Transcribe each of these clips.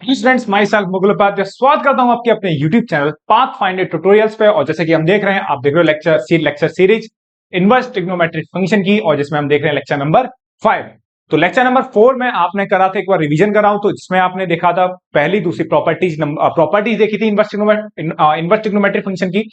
Students, myself Mukul Upadhyay स्वागत करता हूं आपके अपने YouTube channel path finder tutorials पे। और जैसे कि हम देख रहे हैं, आप देख रहे हो lecture series inverse trigonometric function की, और जिसमें हम देख रहे हैं लेक्चर नंबर 5। तो लेक्चर नंबर 4 में आपने करा था, एक बार रिवीजन कराऊं तो, जिसमें आपने देखा था पहली दूसरी प्रॉपर्टीज देखी थी इनवर्स ट्रिग्नोमेट्रिक फंक्शन की।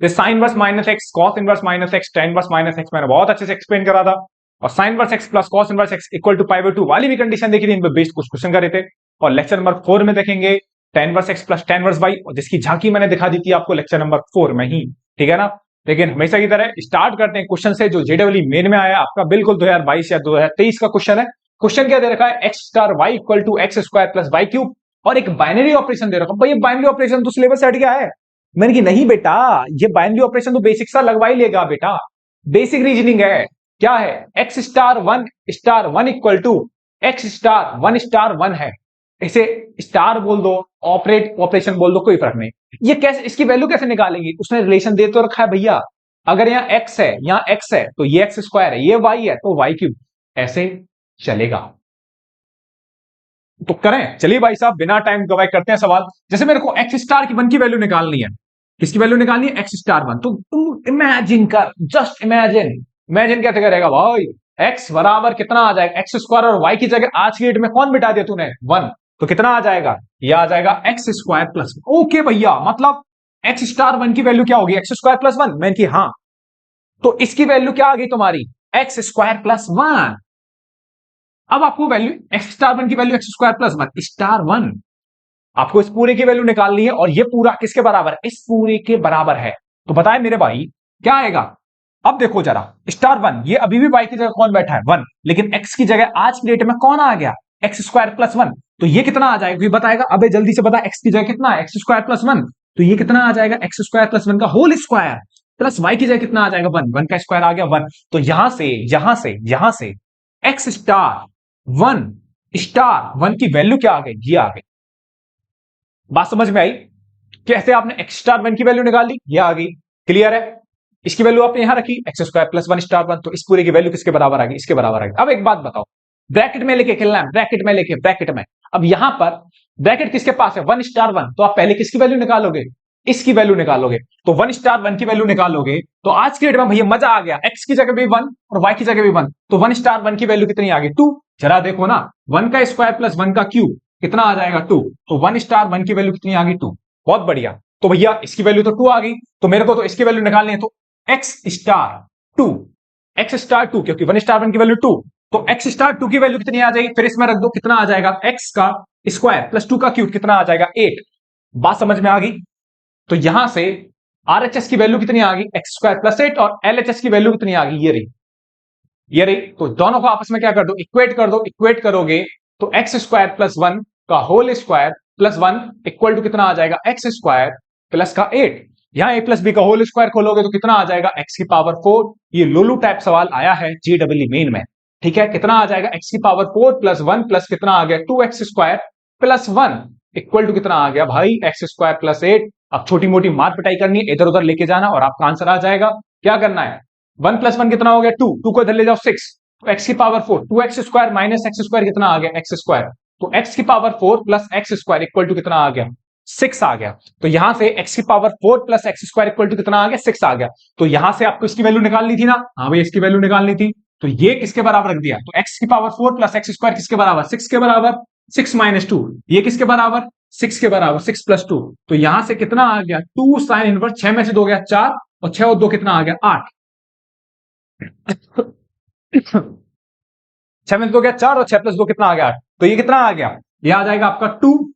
Sine inverse minus x, cos inverse minus x, tan inverse minus x मैंने बहुत अच्छे से एक्सप्लेन करा था। और sine inverse x plus cos inverse x equal to π/2 वाली भी कंडीशन देखी थी, इन पे बेस्ड कुछ क्वेश्चन करे थे। और लेक्चर नंबर 4 में देखेंगे tan inverse x plus tan inverse y, और जिसकी झांकी मैंने दिखा दी थी आपको लेक्चर नंबर 4 में ही, ठीक है ना। लेकिन हमेशा की तरह स्टार्ट करते हैं क्वेश्चन से, जो जेडब्ल्यू मेन में आया आपका बिल्कुल 2022 या 2023 का क्वेश्चन है। क्वेश्चन क्या दे रखा है, x star y equal to x square plus y cube, और एक बाइनरी ऑपरेशन दे रखा है। भाई ये बाइनरी ऑपरेशन तो सिलेबस से हट गया है। मैंने कि नहीं बेटा, ये बाइनरी ऑपरेशन तो बेसिक सा लगवा ही लेगा बेटा, बेसिक रीजनिंग है। क्या है, x star one equal to x star one है। इसे स्टार बोल दो, ऑपरेशन बोल दो, कोई फर्क नहीं। ये कैसे, इसकी वैल्यू कैसे निकालेंगे, उसने रिलेशन दे तो रखा है भैया। अगर यहाँ x है, यहाँ x है तो ये एक्स स्क्वायर है, ये y है तो वाई क्यूब, ऐसे चलेगा। तो करें, चलिए भाई साहब बिना टाइम गवाए करते हैं सवाल। जैसे मेरे को एक्स स्टार की वन की वैल्यू निकालनी है, किसकी वैल्यू निकालनी है, एक्स स्टार वन। तो तुम इमेजिन कर, जस्ट इमेजिन कैसे करेगा भाई। एक्स बराबर कितना आ जाएगा, एक्स स्क्वायर, और वाई की जगह आज की डेट में कौन बिठा दिया तूने, वन। तो कितना आ जाएगा, ये आ जाएगा एक्स स्क्वायर प्लस। ओके भैया, मतलब एक्स स्टार वन की वैल्यू क्या होगी, एक्स स्क्वायर प्लस वन। मैंने की हाँ, तो इसकी वैल्यू क्या आ गई तुम्हारी, एक्स स्क्वायर प्लस वन। अब आपको वैल्यू एक्स स्टार वन की value x square plus one star one, आपको इस पूरे की वैल्यू निकालनी है। और ये पूरा किसके बराबर है, इस पूरे के बराबर है। तो बताए मेरे भाई क्या आएगा। अब देखो जरा, स्टार वन, ये अभी भी वाई की जगह कौन बैठा है, वन, लेकिन एक्स की जगह आज की डेट में कौन आ गया, एक्स स्क्वायर प्लस वन। तो ये कितना आ जाएगा, ये बताएगा। अबे जल्दी से बता, एक्स की जगह कितना है, एक्स स्क्वायर प्लस वन। तो ये कितना आ जाएगा, एक्स स्क्वायर प्लस वन का होल स्क्वायर, प्लस वाई की जगह कितना आ जाएगा, वन, वन का स्क्वायर आ गया वन। तो यहां से एक्स स्टार वन की वैल्यू क्या आ गई, ये आ गई। बात समझ में आई, कैसे आपने एक्स स्टार वन की वैल्यू निकाल ली, ये आ गई। क्लियर है। इसकी वैल्यू आपने यहां रखी, x square plus one star one, तो इस पूरे की वैल्यू किसके बराबर आ गई, इसके बराबर आ गई। अब एक बात बताओ, ब्रैकेट में लेके खेलना है, ब्रैकेट में। अब यहां पर ब्रैकेट किसके पास है, वन स्टार वन, तो आप पहले किसकी वैल्यू निकालोगे, इसकी वैल्यू निकालोगे। तो वन स्टार वन की वैल्यू निकालोगे तो आज की डेट में भैया मजा आ गया, एक्स की जगह भी वन और वाई की जगह भी वन, तो वन स्टार वन की वैल्यू कितनी आ गई, टू। जरा देखो ना, वन का स्क्वायर प्लस वन का क्यूब कितना आ जाएगा, टू। तो वन स्टार वन की वैल्यू कितनी आ गई, टू। बहुत बढ़िया। तो भैया इसकी वैल्यू तो टू आ गई, तो मेरे को तो इसकी वैल्यू निकालनी है। तो x star two, x star two, क्योंकि वन स्टार वन की वैल्यू टू, तो एक्स स्टार टू की वैल्यू कितनी आ जाएगी, फिर इसमें रख दो, कितना आ जाएगा, एक्स का स्क्वायर प्लस टू का क्यूब कितना आ जाएगा, एट। बात समझ में आ गई। तो यहां से आरएचएस की वैल्यू कितनी आ गई, एक्स स्क्वायर प्लस एट, और एलएचएस की वैल्यू कितनी आ गई, ये रही। तो दोनों को आपस में क्या कर दो, इक्वेट कर दो। इक्वेट करोगे तो एक्स स्क्वायर प्लस वन का whole square plus one equal to कितना आ जाएगा, एक्स स्क्वायर प्लस का एट। यहां ए प्लस बी का होल स्क्वायर खोलोगे तो कितना आ जाएगा, एक्स की पावर फोर। ये लोलू टाइप सवाल आया है जेडब्ल्यू मेन में, ठीक है। कितना आ जाएगा, एक्स की power four plus one plus कितना आ गया, two x square plus one equal to कितना आ गया भाई, एक्स स्क्वायर प्लस एट। अब छोटी मोटी मार पिटाई करनी है, इधर उधर लेके जाना और आपका आंसर आ जाएगा। क्या करना है, वन प्लस वन कितना हो गया, टू, टू को इधर ले जाओ, सिक्स, तो एक्स की power four, two x square minus x square कितना आ गया, एक्स स्क्वायर। तो एक्स की power four plus x square equal to कितना आ गया, सिक्स आ गया। तो यहां से एक्स की power four plus x square equal to कितना आ गया, सिक्स आ गया। तो यहां से आपको इसकी वैल्यू निकालनी थी ना, हाँ भाई इसकी वैल्यू निकालनी थी। तो ये किसके बराबर रख दिया, तो एक्स की power four plus x square किसके बराबर, सिक्स के बराबर, सिक्स माइनस टू, ये किसके बराबर, सिक्स के बराबर, सिक्स प्लस टू। तो यहां से कितना आ गया, टू साइन इनवर्स, छह में से दो गया चार, और छह और दो कितना आ गया, आठ। छह में से दो गया चार, और छह प्लस दो कितना आ गया, आठ। तो ये कितना आ गया, ये आ जाएगा आपका two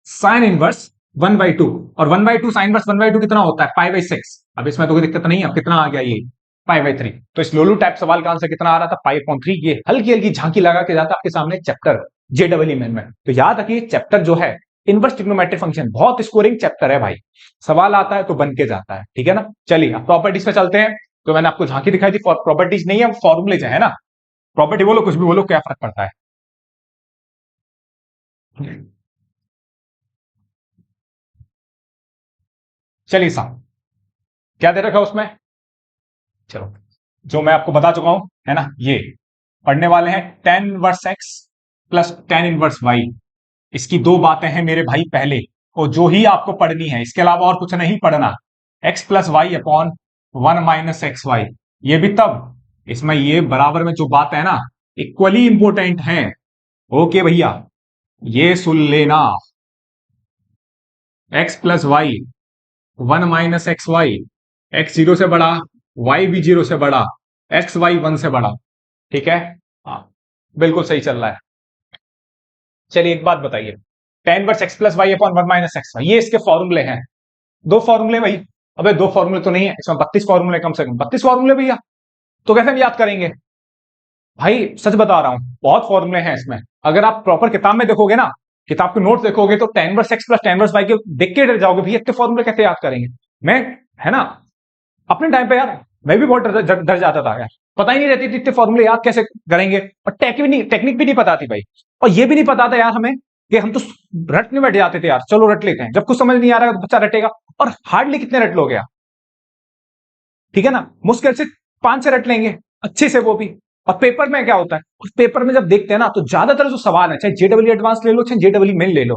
sine inverse one by two, और one by two sine inverse one by two कितना होता है, फाइव बाई सिक्स। अब इसमें तो कोई दिक्कत नहीं है, अब कितना आ गया, ये फाइव बाई थ्री। तो इस लोलू टाइप सवाल का आंसर कितना आ रहा था, फाइव पॉइंट थ्री। ये हल्की हल्की झांकी लगा के जाता आपके सामने चैप्टर जेडब्ल्यू मेन में। तो याद रखिए, चैप्टर जो है इनवर्स ट्रिग्नोमेट्रिक फंक्शन बहुत स्कोरिंग चैप्टर है भाई, सवाल आता है तो बन के जाता है, ठीक है ना। चलिए अब प्रॉपर्टीज पे चलते हैं। तो मैंने आपको झांकी दिखाई थी, प्रॉपर्टीज नहीं है, फॉर्मुलेज है ना। प्रॉपर्टी बोलो कुछ भी बोलो, क्या फर्क पड़ता है। चलिए साहब, क्या दे रखा उसमें, चलो जो मैं आपको बता चुका हूं, है ना। ये पढ़ने वाले हैं tan inverse x plus tan inverse y, इसकी दो बातें हैं मेरे भाई पहले, और जो ही आपको पढ़नी है, इसके अलावा और कुछ नहीं पढ़ना। X plus y upon 1 - XY, ये भी तब इसमें ये बराबर में जो बात है ना, इक्वली इंपोर्टेंट है। ओके भैया, ये सुन लेना। X plus y 1 - XY, x 0 से बड़ा, वाई भी 0 से बड़ा, एक्स वाई 1 से बड़ा। ठीक है, हाँ बिल्कुल सही चल रहा है। चलिए एक बात बताइए, tan inverse x plus y upon 1 - XY, ये इसके फॉर्मूले हैं। दो फॉर्मूले भाई। अबे दो फॉर्मूले तो नहीं है इसमें, 32 फॉर्मूले, कम से कम 32 फॉर्मूले भैया। तो कैसे हम याद करेंगे भाई, सच बता रहा हूं, बहुत फॉर्मूले हैं इसमें। अगर आप प्रॉपर किताब में देखोगे ना, किताब के नोट देखोगे, तो tan inverse x plus tan inverse y के देख के डर जाओगे भैया, इतने फॉर्मूले कैसे याद करेंगे। मैं, है ना, अपने टाइम पे यार मैं भी बहुत डर जाता था यार, पता ही नहीं रहती थी इतने फॉर्मूले याद कैसे करेंगे, और टेक्निक भी नहीं पता थी भाई। और ये भी नहीं पता था यार हमें कि हम तो रटने बैठ जाते थे यार, चलो रट लेते हैं, जब कुछ समझ नहीं आ रहा तो बच्चा रटेगा। और हार्डली कितने रट लोगे यार, ठीक है ना, मुश्किल से 5 से रट लेंगे अच्छे से, वो भी। और पेपर में क्या होता है, उस पेपर में जब देखते हैं ना, तो ज्यादातर जो सवाल है, चाहे जेडब्ल्यू एडवांस ले लो, चाहे जेडब्ल्यू मेन ले लो,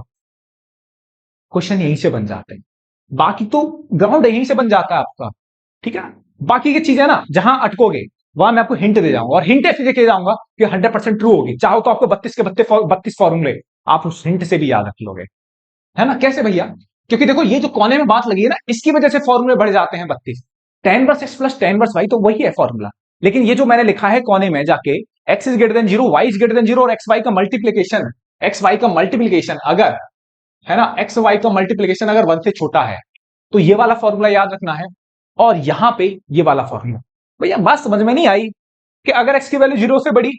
क्वेश्चन यहीं से बन जाते हैं। बाकी तो ग्राउंड यहीं से बन जाता है आपका, ठीक है ना। बाकी की चीजें ना जहां अटकोगे, वहां मैं आपको हिंट दे जाऊंगा, और हिंट ऐसे देके जाऊंगा कि 100% ट्रू होगी। चाहो तो आपको 32 के 32 फॉर्मूले आप उस हिंट से भी याद रख लोगे, है ना। कैसे भैया, क्योंकि देखो ये जो कोने में बात लगी है ना, इसकी वजह से फॉर्मूले बढ़ जाते हैं 32। tan inverse x plus tan inverse y, तो वही है फॉर्मूला। लेकिन ये जो मैंने लिखा है कोने में जाके, x is greater than 0, y is greater than 0, और एक्स वाई का मल्टीप्लीकेशन, अगर, है ना, एक्स वाई का मल्टीप्लीकेशन अगर 1 से छोटा है, तो ये वाला फॉर्मूला याद रखना है। और यहां पे ये वाला फॉर्मूला। भैया बात समझ में नहीं आई कि अगर x की वैल्यू 0 से बड़ी,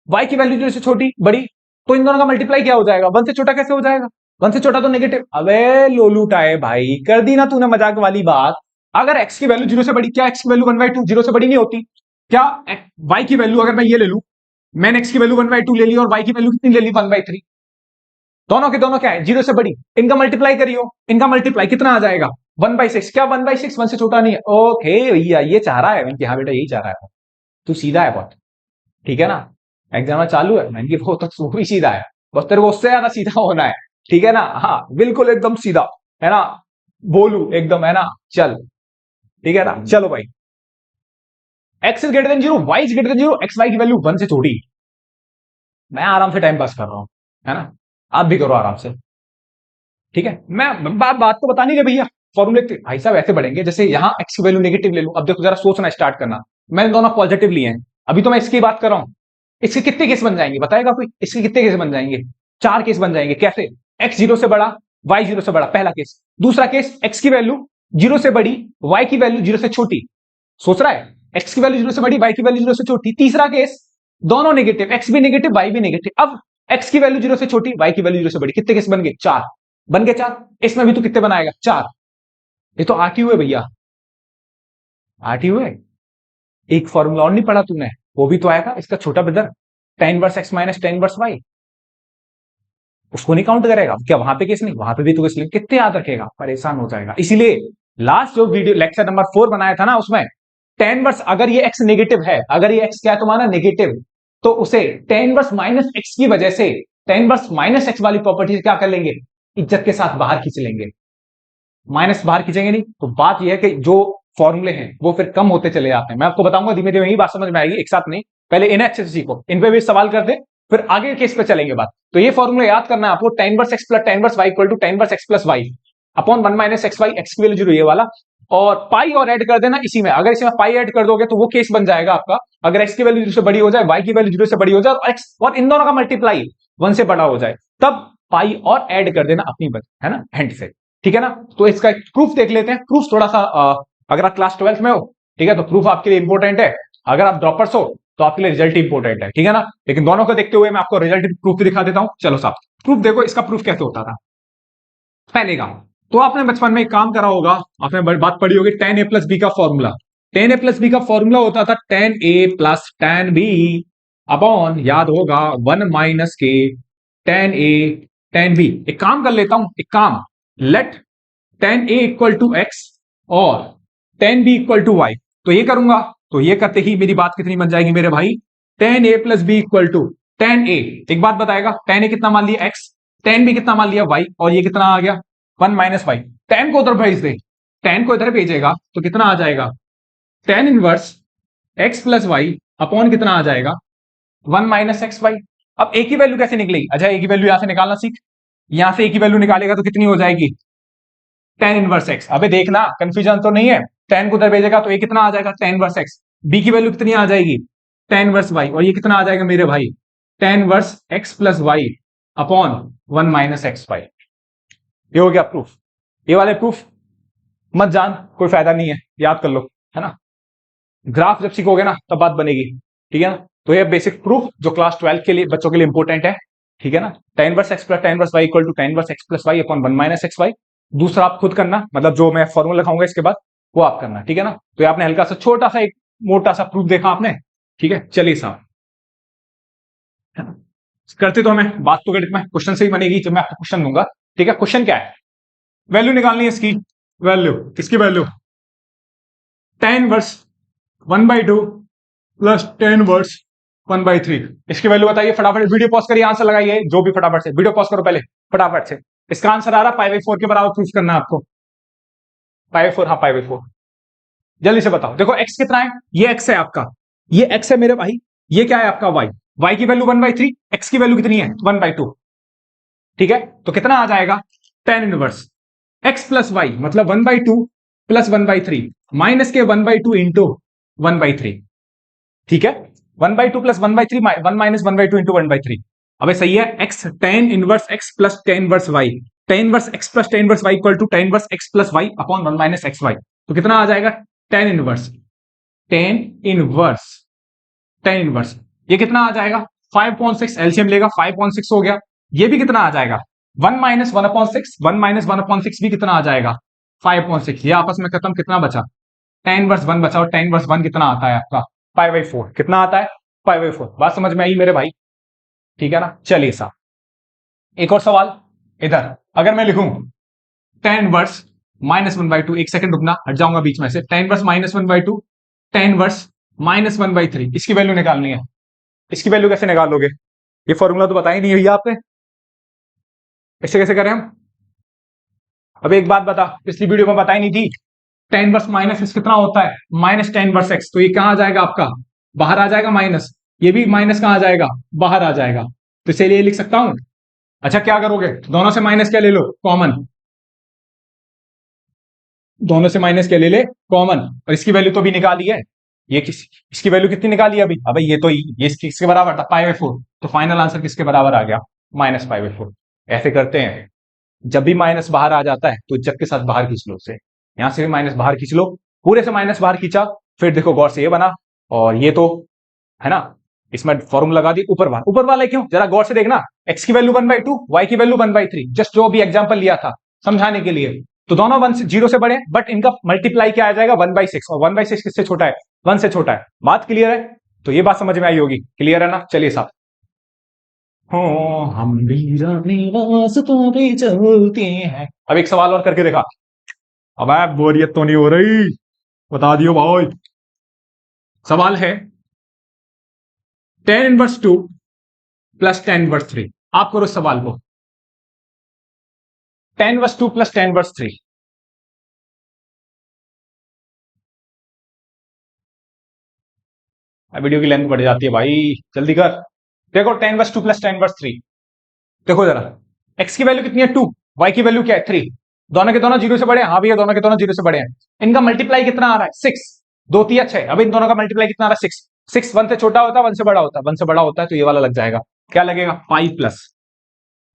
y की वैल्यू 0 से छोटी बड़ी, तो इन दोनों का मल्टीप्लाई क्या हो जाएगा, 1 से छोटा कैसे हो जाएगा, 1 से छोटा तो नेगेटिव। अबे लोलूटाए भाई, कर दी ना तूने मजाक वाली बात। अगर x की वैल्यू 0 से बड़ी, क्या x की वैल्यू 1/2 0 से बड़ी नहीं होती? क्या y की वैल्यू, अगर मैं ये ले लूं, मैंने x की वैल्यू 1/2 ले ली, और y की वैल्यू कितनी ले ली, 1/3, दोनों के दोनों क्या है, 0 से बड़ी, इनका मल्टीप्लाई करियो, इनका मल्टीप्लाई कितना आ जाएगा, 1/6। क्या 1/6 1 से छोटा नहीं है? ओके भैया, ये चाह रहा है मैंने, हाँ बेटा यही चाह रहा है, तू सीधा है बहुत, ठीक है ना। एग्जाम चालू है मैंने, वो तो तू भी सीधा है, बस तेरे को उससे ज्यादा सीधा होना है, ठीक है ना। हाँ बिल्कुल एकदम सीधा, है ना, बोलू एकदम, है ना। चल ठीक है ना, चलो भाई, x is greater than 0, y is greater than 0, x y की वैल्यू 1 से छोटी। मैं आराम से टाइम पास कर रहा हूं, है ना, आप भी करो आराम से, ठीक है। मैं बात तो बता नहीं रहे भैया, फॉर्मूले भाई साहब ऐसे बढ़ेंगे जैसे यहां एक्स की वैल्यू नेगेटिव ले लूं। अब देखो जरा सोचना स्टार्ट करना, मैंने दोनों पॉजिटिव लिए हैं, अभी तो मैं इसकी बात कर रहा हूं। इसके कितने केस बन जाएंगे बताएगा कोई, इसके कितने केस बन जाएंगे? 4 केस बन जाएंगे। कैसे? एक्स 0 से बड़ा, वाई 0 से बड़ा, पहला केस। दूसरा केस, एक्स की वैल्यू 0 से बड़ी, वाई की वैल्यू 0 से छोटी। सोच रहा है, एक्स की वैल्यू 0 से बड़ी, वाई की वैल्यू 0 से छोटी। तीसरा केस, दोनों नेगेटिव, एक्स भी नेगेटिव, वाई भी नेगेटिव। अब एक्स की वैल्यू 0 से छोटी, वाई की वैल्यू 0 से बड़ी। कितने केस बन गए? 4 बन गए। 4, इसमें भी तो कितने बनाएगा? 4। ये तो 8 ही हुए भैया, 8 ही हुए। एक फॉर्मूला और नहीं पढ़ा तूने, वो भी तो आएगा इसका छोटा brother, tan inverse x minus tan inverse y। उसको नहीं काउंट करेगा क्या? वहां पे केस नहीं, वहां पे भी तो केस नहीं, कितने याद रखेगा, परेशान हो जाएगा। इसीलिए लास्ट जो वीडियो लेक्चर नंबर 4 बनाया था ना, उसमें tan इनवर्स, अगर ये x नेगेटिव है, अगर ये x क्या है तुम्हारा नेगेटिव, तो उसे tan इनवर्स माइनस x की वजह से, tan इनवर्स माइनस x वाली प्रॉपर्टी क्या कर लेंगे, इज्जत के साथ बाहर खींच लेंगे। माइनस बाहर खींचेंगे नहीं, तो बात यह है कि जो फॉर्मूले हैं वो फिर कम होते चले जाते हैं। मैं आपको बताऊंगा धीमे धीमे, ही बात समझ में आएगी, एक साथ नहीं। पहले इन्हें अच्छे से सीखो, इन पे भी सवाल करते, फिर आगे केस पे चलेंगे बात। तो ये फॉर्मूला याद करना है आपको, tan inverse x plus tan inverse y equal to tan inverse x plus y upon 1 minus x y, x की वैल्यू 0 ये वाला, और पाई और ऐड कर देना इसी में। अगर इसमें पाई ऐड कर दोगे तो वो केस बन जाएगा आपका, अगर एक्स की वैल्यू 0 से बड़ी हो जाए, वाई की वैल्यू 0 से बड़ी हो जाए, और एक्स और इन दोनों का मल्टीप्लाई 1 से बड़ा हो जाए, तब पाई और ऐड कर देना अपनी वजह, है ना, हैंड से, ठीक है ना। तो इसका एक प्रूफ देख लेते हैं। प्रूफ थोड़ा सा अगर आप क्लास 12th में हो, ठीक है, तो प्रूफ आपके लिए इंपॉर्टेंट है। अगर आप ड्रॉपर्स हो तो आपके लिए रिजल्ट इंपॉर्टेंट है, ठीक है ना। लेकिन दोनों को देखते हुए मैं आपको रिजल्ट प्रूफ भी दिखा देता हूं। चलो साहब, प्रूफ देखो, इसका प्रूफ कैसे होता था पहले का। तो आपने बचपन में एक काम करा होगा, आपने बात पढ़ी होगी tan a प्लस बी का formula. tan a plus b का फॉर्मूला होता था tan a plus tan b upon, याद होगा, 1 माइनस के tan a tan b। एक काम कर लेता हूं, एक काम, let tan a equal to x और tan b equal to y। तो ये करूंगा, तो ये करते ही मेरी बात कितनी बन जाएगी मेरे भाई, tan a plus b equal to tan a। एक बात बताएगा, tan a कितना मान लिया x, टेन भी कितना मान लिया वाई, और ये कितना आ गया 1 माइनस वाई। टेन को उधर भेज दे, टेन को इधर भेजेगा तो कितना आ जाएगा tan inverse x plus y upon कितना आ जाएगा 1 माइनस एक्स वाई। अब एक ही वैल्यू कैसे निकलेगी? अच्छा एक ही वैल्यू यहां से निकालना सीख, यहां से एक ही वैल्यू निकालेगा तो कितनी हो जाएगी टेन इनवर्स एक्स। अबे देखना कंफ्यूजन तो नहीं है, टेन को उधर भेजेगा तो ये कितना आ जाएगा टेन इनवर्स एक्स, बी की वैल्यू कितनी आ जाएगी टेन इनवर्स वाई, और ये कितना आ जाएगा मेरे भाई tan inverse x plus y upon 1 minus x y. ये हो गया प्रूफ। ये वाले प्रूफ मत जान, कोई फायदा नहीं है, याद कर लो, है ना। ग्राफ जब सीखोगे ना तब बात बनेगी, ठीक है ना। तो ये बेसिक प्रूफ जो क्लास 12 के लिए बच्चों के लिए इंपॉर्टेंट है, ठीक है ना। Tan inverse x plus tan inverse y equal to tan inverse x plus y upon 1 minus x y. दूसरा आप खुद करना, मतलब जो मैं फॉर्मूला लिखाऊंगा इसके बाद वो आप करना, ठीक है ना। तो ये आपने हल्का सा छोटा सा एक मोटा सा प्रूफ देखा आपने, ठीक है। चलिए साहब, है ना, करते तो हमें बात तो गणित में क्वेश्चन से ही बनेगी जब मैं आपको क्वेश्चन दूंगा, ठीक है। क्वेश्चन क्या है, वैल्यू निकालनी है इसकी, वैल्यू किसकी value tan inverse 1/2 plus tan inverse 1/3। इसकी वैल्यू बताइए फटाफट, वीडियो पॉज करिए, आंसर लगाइए जो भी फटाफट से, वीडियो पॉज करो पहले फटाफट से। इसका आंसर आ रहा पाई/4 के बराबर प्रूफ करना है आपको, पाई/4, हाँ पाई/4। जल्दी से बताओ, देखो एक्स कितना है, ये एक्स है आपका, ये एक्स है मेरे भाई, ये क्या है आपका वाई, वाई की वैल्यू 1/3, एक्स की वैल्यू कितनी है 1/2, ठीक है। तो कितना आ जाएगा tan inverse x plus y, मतलब 1/2 प्लस 1/3 माइनस के 1/2 इंटू 1/3, ठीक है। 1/2 प्लस 1/3 1 माइनस 1/2 इंटू 1/3। अबे सही है, x tan inverse x plus tan inverse y, tan inverse x plus tan inverse y equal to tan inverse x plus y upon 1 minus x y. तो कितना आ जाएगा tan inverse, tan inverse, tan inverse, ये कितना आ जाएगा 5/6, LCM लेगा 5/6 हो गया। ये भी कितना आ जाएगा 1 माइनस 1/6, 1 माइनस 1/6 भी कितना आ जाएगा 5/6। ये आपस में खत्म, कितना बचा टेन वर्स 1 बचा, और टेन वर्स 1 कितना आता है आपका पाई/4, कितना आता है पाई/4। बात समझ में आई मेरे भाई, ठीक है ना। चलिए साहब एक और सवाल इधर, अगर मैं लिखूं टेन वर्स -1/2, एक सेकंड रुकना, हट जाऊंगा बीच में से, टेन वर्स -1/2, टेन वर्स -1/3, इसकी वैल्यू निकालनी है। इसकी वैल्यू कैसे निकालोगे, ये फॉर्मूला तो बताया ही नहीं भैया आपने, इससे कैसे करें हम। अब एक बात बता, पिछली वीडियो में बताई नहीं थी, टेन वर्स माइनस एक्स कितना होता है माइनस टेन वर्स एक्स, तो ये कहां आ जाएगा आपका बाहर आ जाएगा माइनस, ये भी माइनस कहां आ जाएगा बाहर आ जाएगा, तो इसलिए लिख सकता हूं। अच्छा क्या करोगे, दोनों से माइनस क्या ले लो कॉमन, दोनों से माइनस क्या ले ले कॉमन, और इसकी वैल्यू तो भी निकाली है, ये इसकी वैल्यू कितनी निकाली अभी, अबे ये तो ये किसके बराबर था पाई/4, तो फाइनल आंसर किसके बराबर आ गया माइनस पाई/4। ऐसे करते हैं, जब भी माइनस बाहर आ जाता है तो जग के साथ बाहर खींच लो उसे, यहां से भी माइनस बाहर खींच लो, पूरे से माइनस बाहर खींचा, फिर देखो गौर से ये बना, और ये तो है ना, इसमें फॉर्मूला लगा दी ऊपर वाला, ऊपर वाला क्यों जरा गौर से देखना, एक्स की वैल्यू 1/2, वाई की वैल्यू 1/3, जस्ट जो भी एग्जांपल लिया था समझाने के लिए, तो दोनों 0 से बड़े, बट इनका मल्टीप्लाई क्या आ जाएगा 1/6, और 1/6 किससे छोटा है 1 से छोटा है। बात क्लियर है, तो ये बात समझ में आई होगी, क्लियर है ना। चलिए साहब, हो हम वीराने रास्तों पे चलते हैं, अब एक सवाल और करके देखा, अब बोरियत तो नहीं हो रही, बता दियो भाई। सवाल है tan inverse 2 plus tan inverse 3, आप करो सवाल को, tan inverse 2 plus tan inverse 3, video की लेंथ बढ़ जाती है भाई, जल्दी कर। देखो tan inverse 2 plus tan inverse 3, देखो जरा, एक्स की वैल्यू कितनी है 2, वाई की वैल्यू क्या है 3, दोनों के दोनों 0 से बड़े हैं, हाँ भैया दोनों के दोनों 0 से बड़े हैं, इनका मल्टीप्लाई कितना आ रहा है 6, 2 3 6, अब इन दोनों का मल्टीप्लाई कितना आ रहा है 6, 6 1 से छोटा होता है 1 से बड़ा होता है, 1 से बड़ा होता है, तो ये वाला लग जाएगा, क्या लगेगा pi plus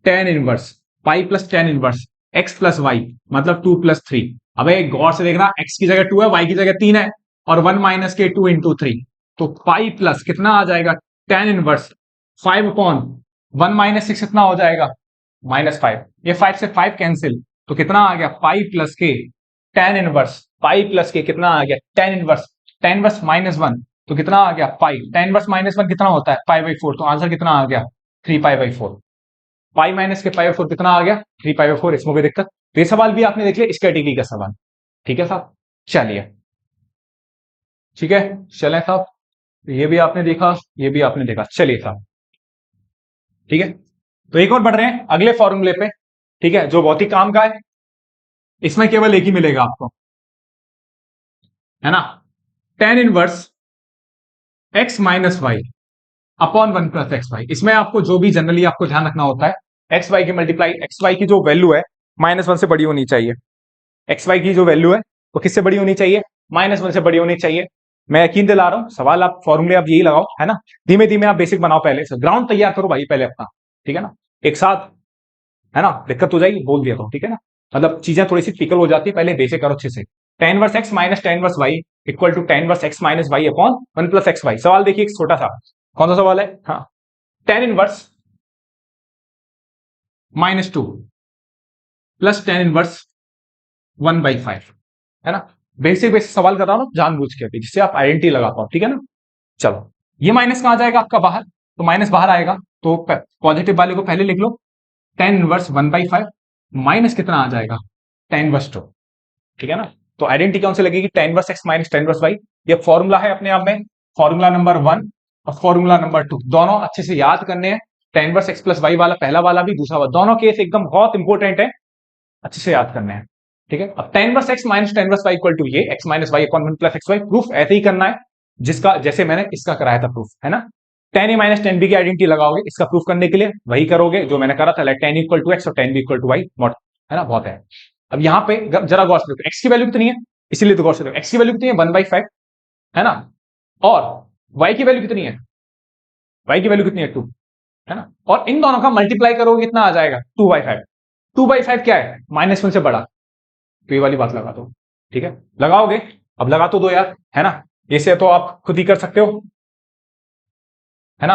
tan inverse, pi plus tan inverse x plus y, मतलब 2 प्लस 3। अब एक गौर से देखना, एक्स की जगह 2 है, वाई की जगह 3 है, और 1 माइनस के 2 इंटू 3, तो पाई प्लस कितना आ जाएगा टेन इनवर्स 5/1 माइनस 6 कितना हो जाएगा -5, ये 5 से 5 कैंसिल, तो कितना आ गया पाई प्लस के टेन इनवर्स, पाई प्लस के कितना आ गया टेन इनवर्स, टेन इनवर्स -1, तो कितना आ गया पाई, टेन इनवर्स -1 कितना होता है पाई/4, तो आंसर कितना आ गया 3 पाई/4, पाई माइनस के पाई/4 कितना आ गया 3 पाई/4, इसमें कोई दिक्कत। तो ये सवाल भी आपने देख लिया इस कैटेगरी का सवाल, ठीक है साहब। चलिए ठीक है, चलें साहब, ये भी आपने देखा, ये भी आपने देखा, चलिए साहब ठीक है। तो एक और बढ़ रहे हैं अगले फॉर्मूले पे, ठीक है, जो बहुत ही काम का है। इसमें केवल एक ही मिलेगा आपको, है ना, tan inverse x minus y upon 1 plus x y. इसमें आपको जो भी जनरली आपको ध्यान रखना होता है, एक्स वाई की मल्टीप्लाई, एक्स वाई की जो वैल्यू है -1 से बड़ी होनी चाहिए। एक्स वाई की जो वैल्यू है वो किससे बड़ी होनी चाहिए? -1 से बड़ी होनी चाहिए। मैं यकीन दिला रहा हूं, सवाल आप फॉर्मूले आप यही लगाओ, है ना, धीमे धीमे आप बेसिक बनाओ, पहले से ग्राउंड तैयार करो भाई पहले अपना, ठीक है ना, एक साथ, है ना, दिक्कत हो जाएगी, बोल दिया तो, ठीक है ना, मतलब चीजें थोड़ी सी पिकल हो जाती है, पहले बेसिक करो अच्छे से। tan inverse x minus tan inverse y equal to tan inverse x minus y upon 1 plus x y. सवाल देखिए, एक छोटा सा, कौन सा सवाल है? हाँ, tan inverse -2 plus tan inverse 1/5, है ना, बेसिक बेसिक सवाल कर रहा हूं ना जानबूझ के अभी, जिससे आप आइडेंटिटी लगा पाओ, ठीक है ना। चलो, ये माइनस कहां जाएगा आपका? बाहर, तो माइनस बाहर आएगा, तो पॉजिटिव वाले को पहले लिख लो, tan इनवर्स 1/5 माइनस कितना आ जाएगा? tan इनवर्स 2, ठीक है ना। तो आइडेंटिटी कौन से लगेगी? tan inverse x minus tan inverse y। ये फॉर्मूला है अपने आप में, फॉर्मूला नंबर 1 और फॉर्मूला नंबर 2 दोनों अच्छे से याद करने हैं। tan inverse x plus y वाला, पहला वाला भी दूसरा वाला, दोनों केस एकदम बहुत इंपॉर्टेंट है, अच्छे से याद करने हैं, ठीक है। अब tan inverse x minus tan inverse y equal to ये x minus y upon 1 plus x y. Proof ऐसे ही करना है जिसका, जैसे मैंने इसका कराया था प्रूफ, है ना, tan a minus tan b की आइडेंटिटी लगाओगे इसका प्रूफ करने के लिए, वही करोगे जो मैंने करा था, tan इक्वल टू x और tan b equal to y, है ना, बहुत है। अब यहां पे जरा गौर से देखो, x की वैल्यू कितनी है, इसीलिए तो गौर से देखो, x की वैल्यू कितनी है? 1/5, है ना, और y की वैल्यू कितनी है? y की वैल्यू कितनी है? 2, है ना, और इन दोनों का मल्टीप्लाई करोगे कितना आ जाएगा? 2/5। 2/5 क्या है? -1 से बड़ा, तो ये वाली बात लगा दो, ठीक है, लगाओगे, अब लगा तो दो यार, है ना, इसे तो आप खुद ही कर सकते हो, है ना,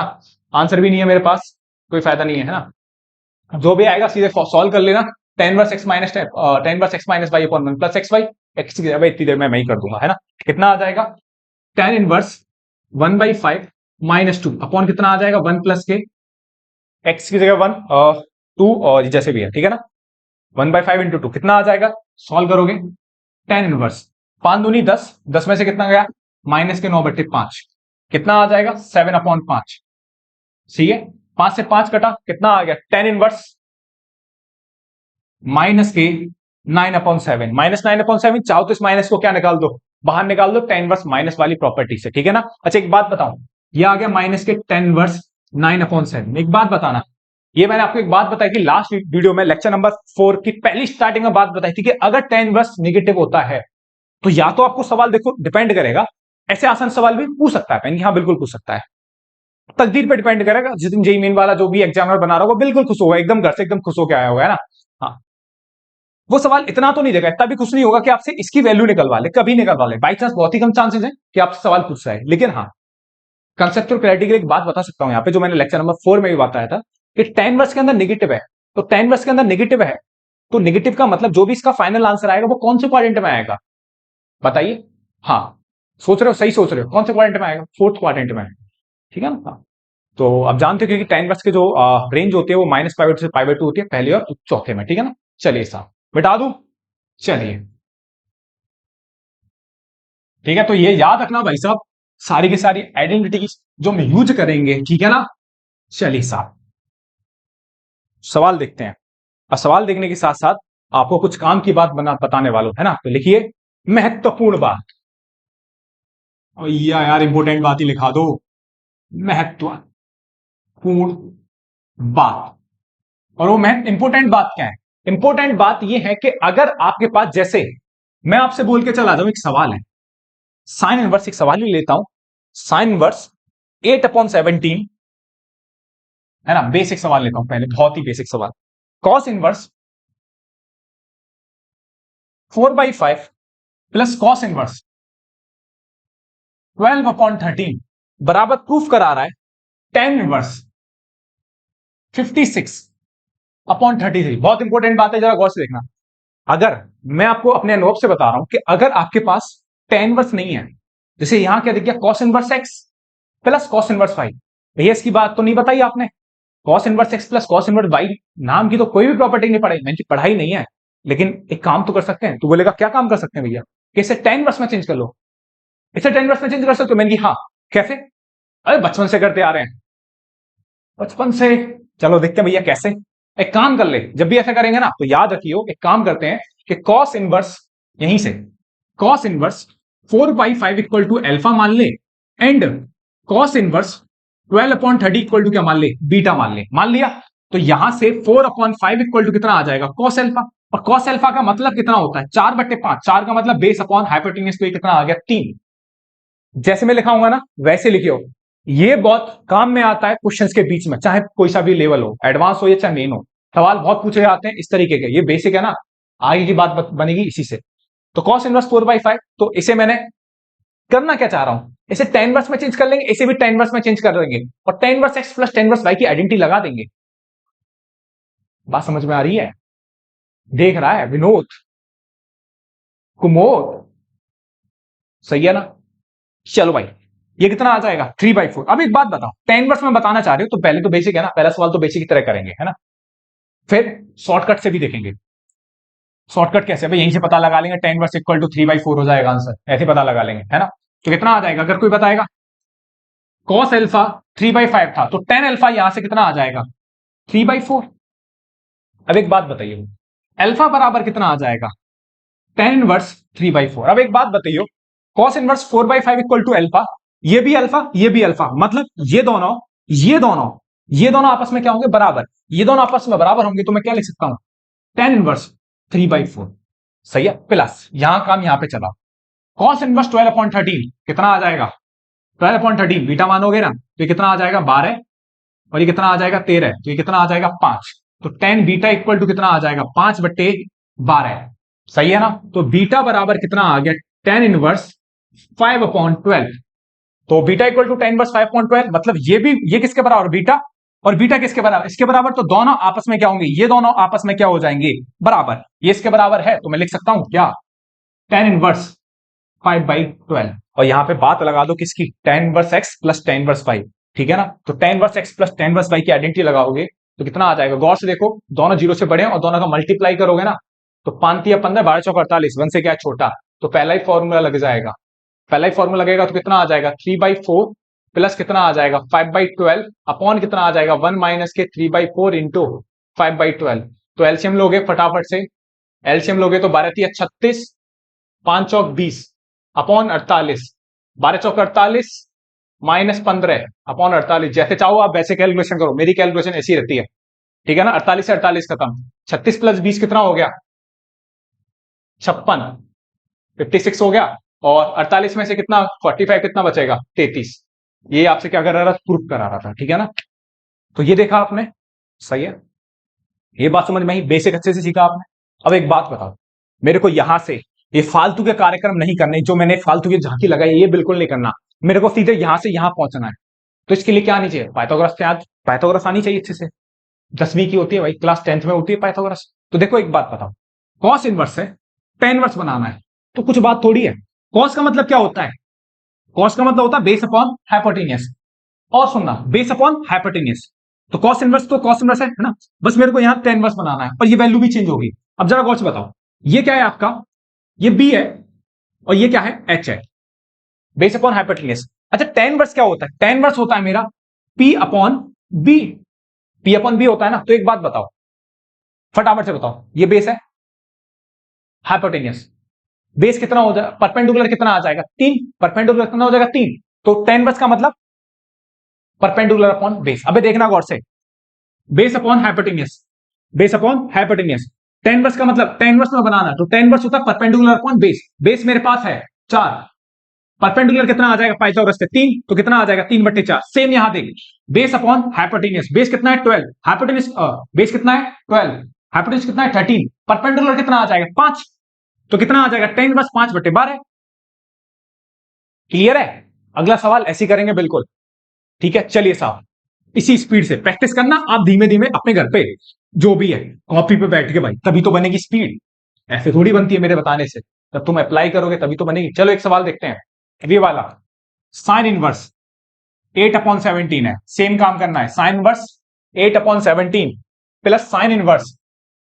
आंसर भी नहीं है मेरे पास, कोई फायदा नहीं है ना, जो भी आएगा सीधे सॉल्व कर लेना। tan inverse x minus tan inverse x minus y upon 1 plus x y, x की जगह इतनी देर में मैं ही कर दूंगा, है ना, कितना आ जाएगा? tan इनवर्स 1/5 -2 अपॉन कितना आ जाएगा? 1 प्लस के, x की जगह 1 2 और जैसे भी है, ठीक है ना, 1/5 इंटू 2 कितना आ जाएगा? सॉल्व करोगे, tan इनवर्स 5 दूनी 10, 10 में से कितना गया? माइनस के 9/5, कितना आ जाएगा? 7/5, सही है, 5 से 5 कटा, कितना आ गया? tan इनवर्स माइनस के 9/7, -9/7, चाहो तो इस माइनस को क्या निकाल दो? बाहर निकाल दो, tan इनवर्स माइनस वाली प्रॉपर्टी से, ठीक है ना। अच्छा एक बात बताऊं, ये आ गया माइनस के tan इनवर्स 9/7। एक बात बताना, ये मैंने आपको एक बात बताई थी लास्ट वीडियो में, लेक्चर नंबर 4 की पहली स्टार्टिंग में बात बताई थी कि अगर tan इनवर्स निगेटिव होता है तो या तो आपको सवाल, देखो डिपेंड करेगा, ऐसे आसान सवाल भी पूछ सकता है, हाँ बिल्कुल पूछ सकता है, तकदीर पे डिपेंड करेगा, जिस दिन जेईई मेन वाला जो भी एग्जामिनर बना रहा होगा बिल्कुल खुश होगा, एकदम घर से एकदम खुश होकर आया होगा, है ना। हाँ, वो सवाल इतना तो नहीं देगा, इतना भी कुछ नहीं होगा कि आपसे इसकी वैल्यू निकलवा ले, कभी निकलवा ले, बाई चांस बहुत ही कम चांसेस है कि आपसे सवाल पूछ रहा है, लेकिन हाँ, कंसेप्चुअल क्लैरिटी के लिए एक बात बता सकता हूं यहाँ पे, जो मैंने लेक्चर नंबर 4 में भी बताया था कि tan इनवर्स के अंदर नेगेटिव है, तो tan इनवर्स के अंदर नेगेटिव है, तो नेगेटिव का मतलब जो भी इसका फाइनल आंसर आएगा वो कौन से क्वाड्रेंट में आएगा? बताइए, हाँ, सोच रहे हो, सही सोच रहे हो, कौन से क्वाड्रेंट में आएगा? फोर्थ क्वाड्रेंट में, ठीक है ना। हाँ, तो अब जानते हो क्योंकि tan इनवर्स के जो रेंज होती है वो -π/2 से π/2 होती है, पहले और चौथे में, ठीक है ना। चलिए साहब बिठा दूं, चलिए, ठीक है, तो ये याद रखना भाई साहब, सारी की सारी आइडेंटिटी जो हम यूज करेंगे, ठीक है ना। चलिए साहब सवाल देखते हैं, और सवाल देखने के साथ साथ आपको कुछ काम की बात बताने वालों, है ना, तो लिखिए महत्वपूर्ण बात, और यार इंपोर्टेंट बात ही लिखा दो, महत्वपूर्ण बात। और वो इंपोर्टेंट बात क्या है? इंपोर्टेंट बात ये है कि अगर आपके पास, जैसे मैं आपसे बोल के चला जाऊं, एक सवाल है साइन इनवर्स, एक सवाल ही लेता हूं, साइन इनवर्स 8/17, है ना, बेसिक सवाल लेता हूं पहले, बहुत ही बेसिक सवाल, cos inverse 4/5 plus cos inverse 12/13 बराबर प्रूफ करा रहा है tan इनवर्स 56/33। बहुत इंपॉर्टेंट बात है, जरा गौर से देखना, अगर मैं आपको अपने अनुभव से बता रहा हूं कि अगर आपके पास tan इनवर्स नहीं है, जैसे यहां क्या दिख गया, cos inverse x plus cos inverse y, भैया इसकी बात तो नहीं बताई आपने, cos inverse x plus cos inverse y नाम की तो कोई भी प्रॉपर्टी नहीं पढ़ाई, मैंने पढ़ाई नहीं है, लेकिन एक काम तो कर सकते हैं। तो बोलेगा क्या काम कर सकते हैं भैया, कि इसे tan इनवर्स में चेंज कर लो, इसे tan इनवर्स में चेंज कर सकते हो। मैंने कहा हाँ, कैसे? अरे बचपन से करते आ रहे हैं, बचपन से चलो देखते हैं भैया कैसे। एक काम कर ले, जब भी ऐसा करेंगे ना तो याद रखियो, एक काम करते हैं कि कॉस इनवर्स यहीं से cos inverse 4/5 equal to alpha मान ले, and cos inverse 12/30 equal to क्या मान ले, बीटा मान लिया। तो यहां से 4/5 इक्वल टू कितना आ जाएगा, कॉस अल्फा। और कॉस अल्फा का मतलब कितना होता है, 4/5। 4 का मतलब बेस अपॉन हाइपोटेन्यूज, तो ये कितना आ गया, 3। जैसे मैं लिखाऊंगा ना वैसे लिखियो। ये बहुत काम में आता है क्वेश्चंस के बीच में, चाहे कोई सा भी लेवल हो, एडवांस हो या चाहे मेन हो। सवाल बहुत पूछे जाते हैं इस तरीके के, ये बेसिक है ना, आगे की बात बनेगी इसी से। तो कॉस इनवर्स 4/5, तो इसे मैंने करना क्या चाह रहा हूं, इसे tan इनवर्स में चेंज कर लेंगे, इसे भी tan इनवर्स में चेंज कर देंगे, और tan inverse x plus tan inverse y की आइडेंटिटी लगा देंगे। बात समझ में आ रही है? देख रहा है विनोद कुमोद, सही है ना? चलो भाई, ये कितना आ जाएगा, 3/4। अब एक बात बताओ, tan इनवर्स में बताना चाह रहे हो तो पहले तो बेसिक है ना, पहला सवाल तो बेसिक की तरह करेंगे, है ना? फिर शॉर्टकट से भी देखेंगे। शॉर्टकट कैसे भाई, यहीं से पता लगा लेंगे, tan इनवर्स इक्वल टू 3/4 हो जाएगा आंसर, ऐसे पता लगा लेंगे, है ना? तो कितना आ जाएगा, अगर कोई बताएगा, cos अल्फा 3/5 था, तो tan अल्फा यहां से कितना आ जाएगा, 3/4। अब एक बात बताइए, अल्फा बराबर कितना आ जाएगा, tan इनवर्स 3/4। अब एक बात बताइए, cos inverse 4/5 equal to alpha, ये भी अल्फा ये भी अल्फा, मतलब ये दोनों आपस में क्या होंगे, बराबर। ये दोनों आपस में बराबर होंगे तो मैं क्या लिख सकता हूं, tan इनवर्स 3/4, सही है। प्लस यहां काम यहां पे चला, cos इनवर्स 12/13 कितना आ जाएगा, 12/13 बीटा मानोगे ना, तो ये कितना आ जाएगा, 12, और ये कितना आ जाएगा, 13, तो ये कितना आ जाएगा, 5। तो tan बीटा इक्वल टू कितना आ जाएगा, 5/12, सही है ना? तो बीटा बराबर कितना आ गया, tan इनवर्स 5/12। तो beta equal to tan inverse 5/12, मतलब ये किसके बराबर, बीटा, और बीटा किसके बराबर, इसके बराबर। तो दोनों आपस में क्या होंगे, ये दोनों आपस में क्या हो जाएंगे, बराबर। ये इसके बराबर है तो मैं लिख सकता हूं क्या, tan इनवर्स 5/12। और यहां पे बात लगा दो किसकी, tan inverse x plus tan inverse y, ठीक है ना? तो tan inverse x plus tan inverse y की आइडेंटिटी लगाओगे तो कितना आ जाएगा, गौर से देखो, दोनों जीरो से बड़े हैं और दोनों का मल्टीप्लाई करोगे ना, तो 5 या 15, 12 चौक 48, 1 से क्या छोटा, तो पहला ही फॉर्मूला लग जाएगा। पहला ही फॉर्मूला लगेगा तो कितना आ जाएगा, 3/4 प्लस कितना आ जाएगा, 5/12 अपॉन कितना आ जाएगा, 1 माइनस के 3/4 इंटू 5/12। तो एलसीएम लोगे फटाफट से, एलसीएम लोगे तो 12 × 36, 5 चौक 20 अपॉन 48, 12 चौक 48 माइनस 15 अपॉन 48। जैसे चाहो आप वैसे कैलकुलेशन करो, मेरी कैलकुलेशन ऐसी रहती है, ठीक है ना? 48 से 48 खत्म, 36 प्लस 20 कितना हो गया, 56, 56 हो गया, और 48 में से कितना 45 कितना बचेगा, 33। ये आपसे क्या कर रहा था, प्रूफ करा रहा था, ठीक है ना? तो ये देखा आपने, सही है, ये बात समझ में आई, बेसिक अच्छे से सीखा आपने। अब एक बात बताओ, मेरे को यहां से ये फालतू के कार्यक्रम नहीं करने, जो मैंने फालतू की झांकी लगाई ये बिल्कुल नहीं करना, मेरे को सीधे यहां से यहां पहुंचना है। तो इसके लिए क्या आनी चाहिए, पाइथागोरस आनी चाहिए अच्छे से। 10वीं की होती है भाई, क्लास 10th में होती है पाइथागोरस। तो देखो एक बात बताओ, कॉस इनवर्स है, tan इनवर्स बनाना है, तो कुछ बात थोड़ी है। कॉस का मतलब क्या होता है, कॉस का मतलब होता है बेस अपॉन हाइपोटेनियस। और सुनना, बेस अपॉन हाइपोटेनियस, तो कॉस इनवर्स तो कॉस इनवर्स है ना, बस मेरे को यहां tan इनवर्स बनाना है, और ये वैल्यू भी चेंज होगी। अब जरा गौर से बताओ, ये क्या है आपका, ये b है, और ये क्या है, h है, बेस अपॉन हाइपोटेनियस। अच्छा tan इनवर्स क्या होता है, tan इनवर्स होता है मेरा p upon b, p upon b होता है ना। तो एक बात बताओ, फटाफट से बताओ, ये बेस है, हाइपोटेनियस, बेस कितना हो जाएगा, परपेंडिकुलर कितना आ जाएगा, 3, परपेंडिकुलर कितना हो जाएगा, 3। तो tan इनवर्स का मतलब परपेंडिकुलर अपॉन बेस। अबे देखना गौर से, base upon hypotenuse, base upon hypotenuse, tan inverse का मतलब tan इनवर्स में बनाना, तो tan इनवर्स होता है परपेंडिकुलर अपॉन बेस। बेस मेरे पास है 4, परपेंडिकुलर कितना आ जाएगा पाइथागोरस से, 3, तो कितना आ जाएगा, 3/4। सेम यहां देख, बेस अपॉन हाइपोटेनियस, बेस कितना है 12, हाइपोटेनियस बेस कितना है 12, हाइपोटेनियस कितना है 13, परपेंडिकुलर कितना आ जाएगा 5, तो कितना आ जाएगा tan इनवर्स 5/12। क्लियर है? अगला सवाल ऐसे करेंगे बिल्कुल, ठीक है? चलिए साहब, इसी स्पीड से प्रैक्टिस करना आप, धीमे धीमे अपने घर पे जो भी है, कॉपी पे बैठ के भाई, तभी तो बनेगी स्पीड, ऐसे थोड़ी बनती है मेरे बताने से। जब तुम अप्लाई करोगे तभी तो बनेगी। चलो एक सवाल देखते हैं, ये वाला, साइन इनवर्स 8/17 है, सेम काम करना है, sine inverse 8/17 plus sine inverse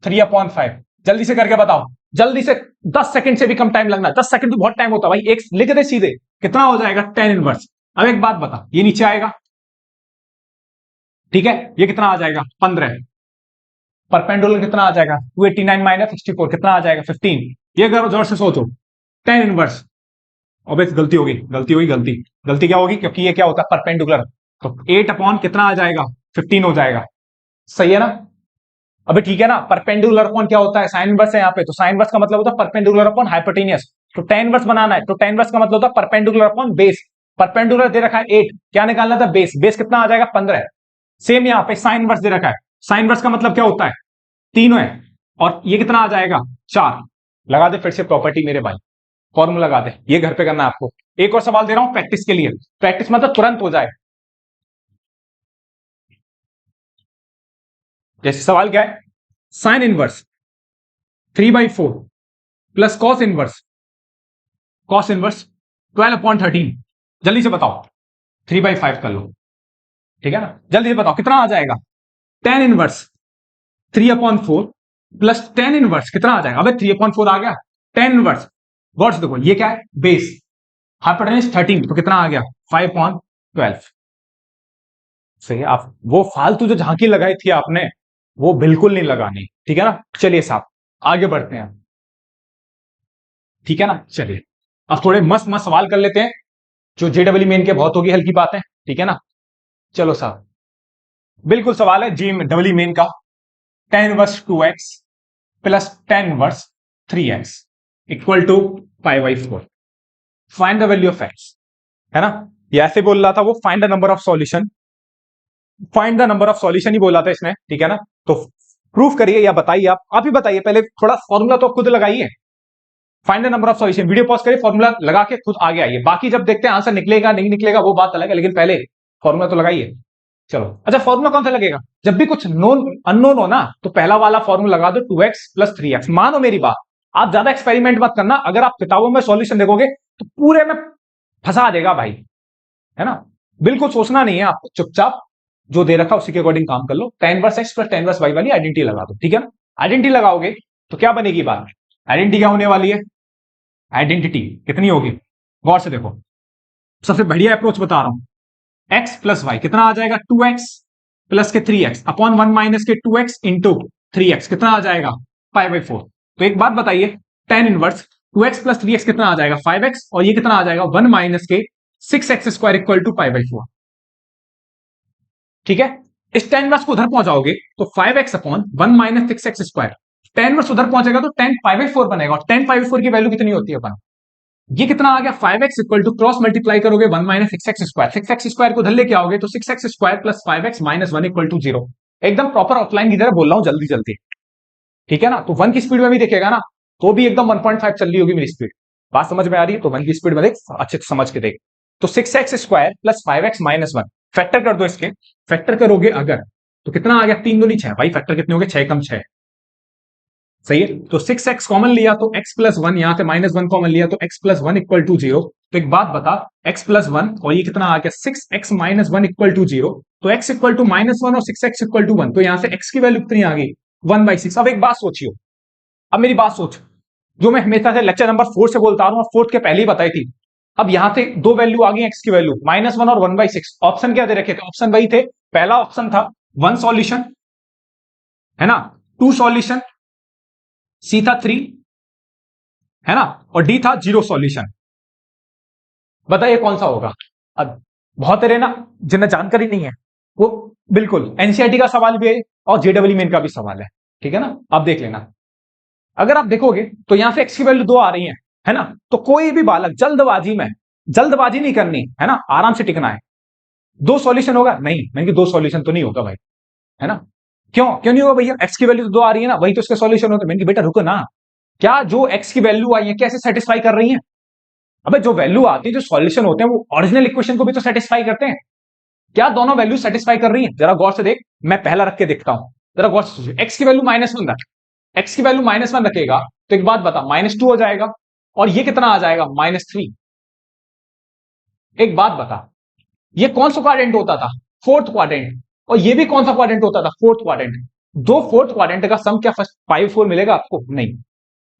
3/5। जल्दी से करके बताओ, जल्दी से, 10 सेकंड से भी कम टाइम लगना, 10 सेकंड तो बहुत टाइम होता है भाई, एक लिख दे सीधे, कितना हो जाएगा tan इनवर्स। अब एक बात बता, ये नीचे आएगा, ठीक है, ये कितना आ जाएगा 15। परपेंडिकुलर कितना आ जाएगा 289 माइनस 64 कितना आ जाएगा 15। ये करो जोर से सोचो, tan इनवर्स। अब गलती होगी, गलती होगी, गलती गलती क्या होगी, क्योंकि ये क्या होता है परपेंडिकुलर, तो 8 अपॉन कितना आ जाएगा 15 हो जाएगा। सही है ना। अभी ठीक है ना, परपेंडिकुलर अपॉन क्या होता है साइन इनवर्स है यहाँ पे, तो साइन इनवर्स का मतलब होता है परपेंडिकुलर अपॉन हाइपोटेनियस। तो tan इनवर्स बनाना है तो tan इनवर्स का मतलब होता है परपेंडिकुलर अपॉन बेस। परपेंडिकुलर दे रखा है 8, क्या निकालना था बेस, बेस कितना आ जाएगा 15। सेम यहाँ पे साइन इनवर्स दे रखा है, साइन इनवर्स का मतलब क्या होता है 3 है, और ये कितना आ जाएगा 4। लगा दे फिर से प्रॉपर्टी मेरे भाई, फॉर्मूला लगा दे, ये घर पे करना है आपको। एक और सवाल दे रहा हूं प्रैक्टिस के लिए, प्रैक्टिस मतलब तुरंत हो जाए। जैसे सवाल क्या है, sine inverse 3/4 plus cos inverse 12/13। जल्दी से बताओ, 3/5 कर लो, ठीक है ना, जल्दी से बताओ कितना आ जाएगा। tan inverse 3/4 plus tan inverse कितना आ जाएगा, अबे 3/4 आ गया। tan इनवर्स गौर से देखो, ये क्या है बेस, हाइपोटेन्यूज 13 तो कितना आ गया 5/12। सही है। आप वो फालतू जो झांकी लगाई थी आपने, वो बिल्कुल नहीं लगानी, ठीक है ना। चलिए साहब आगे बढ़ते हैं, ठीक है ना। चलिए अब थोड़े मस्त मस्त सवाल कर लेते हैं, जो जेडब्ल्यू मेन के बहुत होगी हल्की बातें, ठीक है ना। चलो साहब, बिल्कुल सवाल है जी डब्ल्यू मेन का, tan inverse 2x plus tan inverse 3x equal to π/4, find the value of x, है ना। ये ऐसे बोल रहा था वो, find the number of solution, find the number of solution ही बोला था इसने, ठीक है ना। तो प्रूफ करिए या बताइए, आप ही बताइए पहले, थोड़ा फॉर्मूला तो खुद लगाइए। Find the number of solution, video pause करिए, फॉर्मूला लगा के खुद आगे आइए, बाकी जब देखते हैं आंसर निकलेगा नहीं निकलेगा वो बात अलग है, लेकिन पहले फॉर्मूला तो लगाइए। चलो अच्छा, फॉर्मूला कौन सा लगेगा, जब भी कुछ नोन अननोन हो ना तो पहला वाला फॉर्मूला लगा दो 2x प्लस 3x। मानो मेरी बात, आप ज्यादा एक्सपेरिमेंट मत करना, अगर आप किताबों में सॉल्यूशन देखोगे तो पूरे में फंसा देगा भाई, है ना। बिल्कुल सोचना नहीं है आपको, चुपचाप जो दे रखा उसी के अकॉर्डिंग काम कर लो। tan inverse x plus tan inverse y वाली आइडेंटिटी लगा दो, ठीक है ना। आइडेंटिटी लगाओगे तो क्या बनेगी बात, आइडेंटिटी क्या होने वाली है, आइडेंटिटी कितनी होगी, गौर से देखो, सबसे बढ़िया अप्रोच बता रहा हूं, x प्लस वाई कितना आ जाएगा 2x प्लस के 3x अपॉन 1 माइनस के 2x इंटू 3x कितना आ जाएगा π/4। तो एक बात बताइए, tan inverse 2x plus 3x कितना आ जाएगा 5x, और ये कितना आ जाएगा 1 माइनस के 6x² इक्वल टू π/4, ठीक है। इस tan इनवर्स को उधर पहुंचाओगे तो 5x upon 1 minus 6x², tan inverse उधर पहुंचेगा तो tan π/4 बनेगा, और tan π/4 की वैल्यू कितनी होती है अपन, ये कितना आ गया 5x equal to cross multiply करोगे 1 माइनस 6x², 6x² को उधर लेके आओगे तो 6x² plus 5x minus 1 equal to 0। एकदम प्रॉपर आउटलाइन की तरह बोल रहा हूं, जल्दी जल्दी, ठीक है ना। तो 1 की स्पीड में भी देखेगा ना तो भी एकदम 1.5 चल रही होगी मेरी स्पीड, बात समझ में आ रही है, तो 1 की स्पीड में देख अच्छे से समझ के देख। तो 6x² plus 5x minus 1 factor कर दो, इसके फैक्टर करोगे अगर तो कितना आ गया 3 दूनी 6, भाई फैक्टर कितने हो गए 6 कम 6, सही है। तो 6x कॉमन लिया तो x प्लस 1, यहां से माइनस 1 कॉमन लिया तो x प्लस 1 इक्वल टू 0। तो एक बात बता, x प्लस 1 और ये कितना आ गया 6x माइनस 1 इक्वल टू 0, तो x इक्वल टू माइनस 1 और 6x इक्वल टू 1, तो यहां से x की वैल्यू कितनी आ गई 1/6। अब एक बात सोचियो, अब मेरी बात सोच, जो मैं हमेशा से लेक्चर नंबर 4 से बोलता हूं और 4 के पहले ही बताई थी, अब यहां से दो वैल्यू आ गई x की वैल्यू -1 और 1/6। ऑप्शन क्या दे रखे थे, ऑप्शन वही थे, पहला ऑप्शन था 1 सॉल्यूशन, है ना, 2 सॉल्यूशन, सी था 3, है ना, और डी था 0 सॉल्यूशन। बताइए कौन सा होगा। अब बहुत तेरे ना जिन्हें जानकारी नहीं है वो बिल्कुल एनसीईआरटी का सवाल भी है और जेडब्ल्यू मेन का भी सवाल है, ठीक है ना। आप देख लेना, अगर आप देखोगे तो यहां से एक्स की वैल्यू 2 आ रही है ना, तो कोई भी बालक जल्दबाजी में, जल्दबाजी नहीं करनी है ना, आराम से टिकना है। 2 सॉल्यूशन होगा नहीं, मैंने 2 सॉल्यूशन तो नहीं होगा भाई, है ना। क्यों क्यों नहीं होगा भैया, एक्स की वैल्यू तो 2 आ रही है ना, वही तो इसके सॉल्यूशन होते। मैंने बेटा रुको ना, क्या जो एक्स की वैल्यू आई है कैसे सेटिस्फाई कर रही है, अबे जो वैल्यू आती है, जो सॉल्यूशन होते हैं वो ओरिजिनल इक्वेशन को भी तो सेटिस्फाई करते हैं, क्या दोनों वैल्यू सेटिस्फाई कर रही है, जरा गौर से देख, मैं पहला रख के देखता हूं, जरा गौर से सोचिए। एक्स की वैल्यू -1 रख, एक्स की वैल्यू -1 रखेगा तो एक बात बता -2 हो जाएगा, और ये कितना आ जाएगा -3। एक बात बता, ये कौन सा क्वाड्रेंट होता था, 4th क्वाड्रेंट, और ये भी कौन सा क्वाड्रेंट होता था 4th क्वाड्रेंट। दो 4th क्वाड्रेंट का सम क्या फर्स्ट 5/4 मिलेगा आपको, नहीं,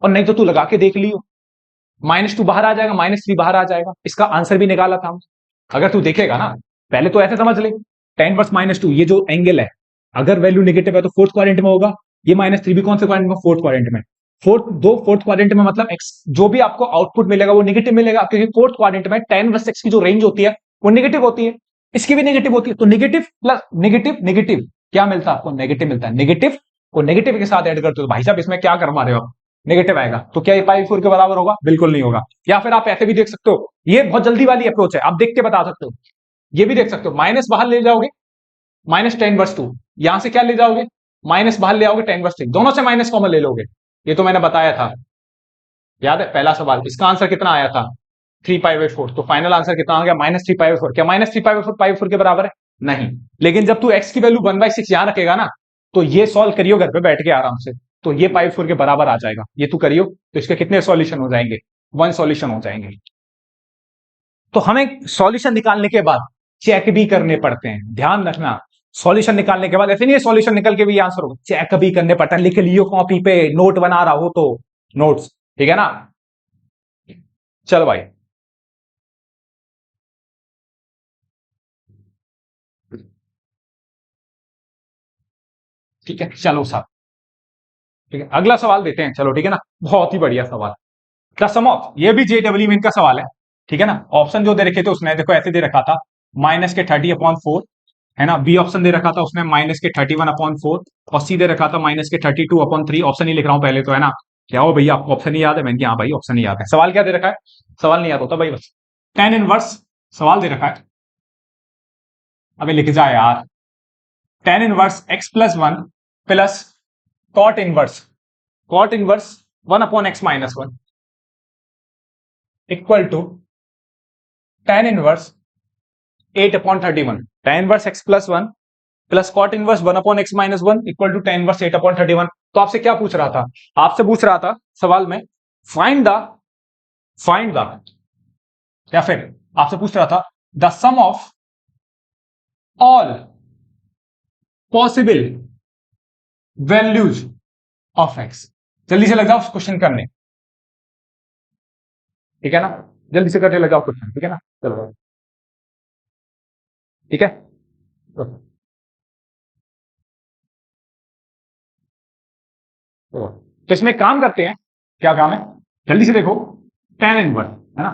और नहीं तो तू लगा के देख लियो, -2 बाहर आ जाएगा, -3 बाहर आ जाएगा, इसका आंसर भी निकाला था। अगर तू देखेगा ना, पहले तो ऐसे समझ ले, tan−2 ये जो एंगल है, अगर वैल्यू नेगेटिव है तो फोर्थ क्वाड्रेंट में होगा। ये -3 भी कौन से क्वाड्रेंट में? फोर्थ क्वाड्रेंट में। फोर्थ क्वाड्रेंट में मतलब एक्स जो भी आपको आउटपुट मिलेगा वो नेगेटिव मिलेगा, क्योंकि फोर्थ क्वाड्रेंट में tan वर्सेस x की जो रेंज होती है वो नेगेटिव होती है, इसकी भी नेगेटिव होती है। तो नेगेटिव प्लस नेगेटिव नेगेटिव क्या मिलता है आपको? नेगेटिव मिलता है। नेगेटिव को नेगेटिव के साथ ऐड करते हो तो भाई साहब इसमें क्या करवा रहे हो आप? नेगेटिव आएगा। तो क्या ये π/4 के बराबर होगा? बिल्कुल नहीं होगा। या फिर आप ऐसे भी देख सकते हो, ये बहुत जल्दी वाली अप्रोच है, आप देख के बता सकते हो। ये भी देख सकते हो, माइनस बाहर ले जाओगे -tan−2, यहां से क्या ले जाओगे? माइनस बाहर ले आओगे tan−3, दोनों से माइनस कॉमन ले लोगे। ये तो मैंने बताया था, याद है पहला सवाल। इसका आंसर कितना आया था? 3π/4। तो फाइनल आंसर कितना आ गया? -3π/4। क्या -3π/4 π/4 के बराबर है? नहीं। लेकिन जब तू x की वैल्यू 1/6 यहां रखेगा ना, तो ये सॉल्व करियो घर पे बैठ के आराम से, तो ये π/4 के बराबर आ जाएगा। ये तू करियो तो इसके कितने सॉल्यूशन हो जाएंगे? 1 सॉल्यूशन हो जाएंगे। तो हमें सॉल्यूशन निकालने के बाद चेक भी करने पड़ते हैं, ध्यान रखना। सॉल्यूशन निकालने के बाद ऐसे नहीं है सॉल्यूशन निकल के भी आंसर होगा, चेक भी करने पड़ता है। लिख लियो कॉपी पे, नोट बना रहा हो तो नोट्स, ठीक है ना? चलो भाई, ठीक है, चलो साहब, ठीक है, अगला सवाल देते हैं। चलो ठीक है ना, बहुत ही बढ़िया सवाल। द सम ऑफ, ये भी JEE मेन का सवाल है, ठीक है ना। ऑप्शन जो दे रखे थे उसने देखो ऐसे दे रखा था, -30/4 है ना। बी ऑप्शन दे रखा था उसने -31/4, और सी दे रखा था -32/3। ऑप्शन ही लिख रहा हूं पहले तो, है ना। क्या हो भैया, आपको ऑप्शन ही याद है? मैंने कहा हाँ भाई ऑप्शन ही याद है। सवाल क्या दे रखा है? सवाल नहीं याद होता भाई बस। tan इनवर्स सवाल दे रखा है, अबे लिख जा यार। tan inverse x+1 plus cot inverse 1/x-1 equal to tan inverse 8/31। tan inverse x+1 plus cot inverse 1/x-1 equal to tan inverse 8/31। तो आपसे क्या पूछ रहा था? आपसे पूछ रहा था सवाल में फाइंड द या फिर आपसे पूछ रहा था the sum of all possible values of x। जल्दी से लग जाओ क्वेश्चन करने, ठीक है ना। जल्दी से करने लग जाओ क्वेश्चन, ठीक है ना। चलो ठीक है, तो इसमें काम करते हैं। क्या काम है? जल्दी से देखो, tan इनवर्स है ना,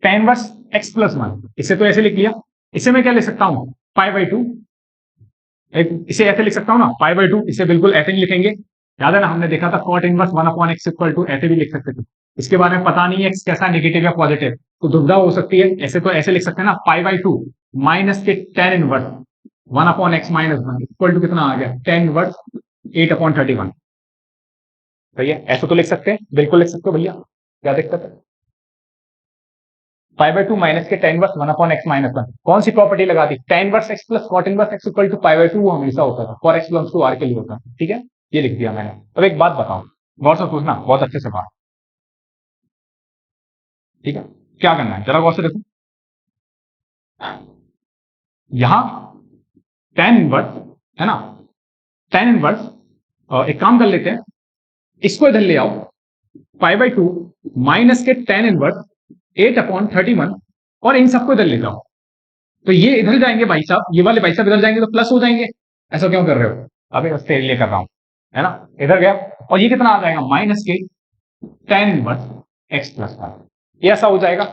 tan इनवर्स x+1, इसे तो ऐसे लिख लिया। इसे मैं क्या लिख सकता हूं? π/2। इसे ऐसे लिख सकता हूं ना, π/2। इसे बिल्कुल ऐसे नहीं लिखेंगे, याद है ना, हमने देखा था cot inverse 1/x equal to, ऐसे भी लिख सकते थे। इसके बारे में पता नहीं है x कैसा, नेगेटिव या पॉजिटिव, तो दुविधा हो सकती है। ऐसे तो ऐसे लिख सकते हैं ना, π/2 माइनस के tan inverse 1/x-1 equal to कितना आ गया? tan inverse 8/31। सही है, ऐसे तो लिख सकते हैं, बिल्कुल लिख सकते हो भैया, क्या दिक्कत है? π/2 माइनस के tan इनवर्स 1/x-1। कौन सी प्रॉपर्टी लगा दी? tan inverse x plus cot inverse x equal to π/2 वो हमेशा होता था, for x belongs to r के लिए होता है, ठीक है। ये लिख दिया मैंने। अब एक बात बताओ, गौर से पूछना, बहुत अच्छे से बात, ठीक है। क्या करना है जरा गौर से देखो, यहां tan इनवर्स है ना, tan इनवर्स, एक काम कर लेते हैं, इसको इधर ले आओ, π/2 माइनस के tan इनवर्स 8/31, और इन सबको इधर ले जाओ। तो ये इधर जाएंगे भाई साहब, ये वाले भाई साहब इधर जाएंगे तो प्लस हो जाएंगे। ऐसा क्यों कर रहे हो? अबे बस तेरे लिए कर रहा हूं, है ना। इधर गया और ये कितना आ जाएगा? माइनस के tan इनवर्स x+1, ये ऐसा हो जाएगा,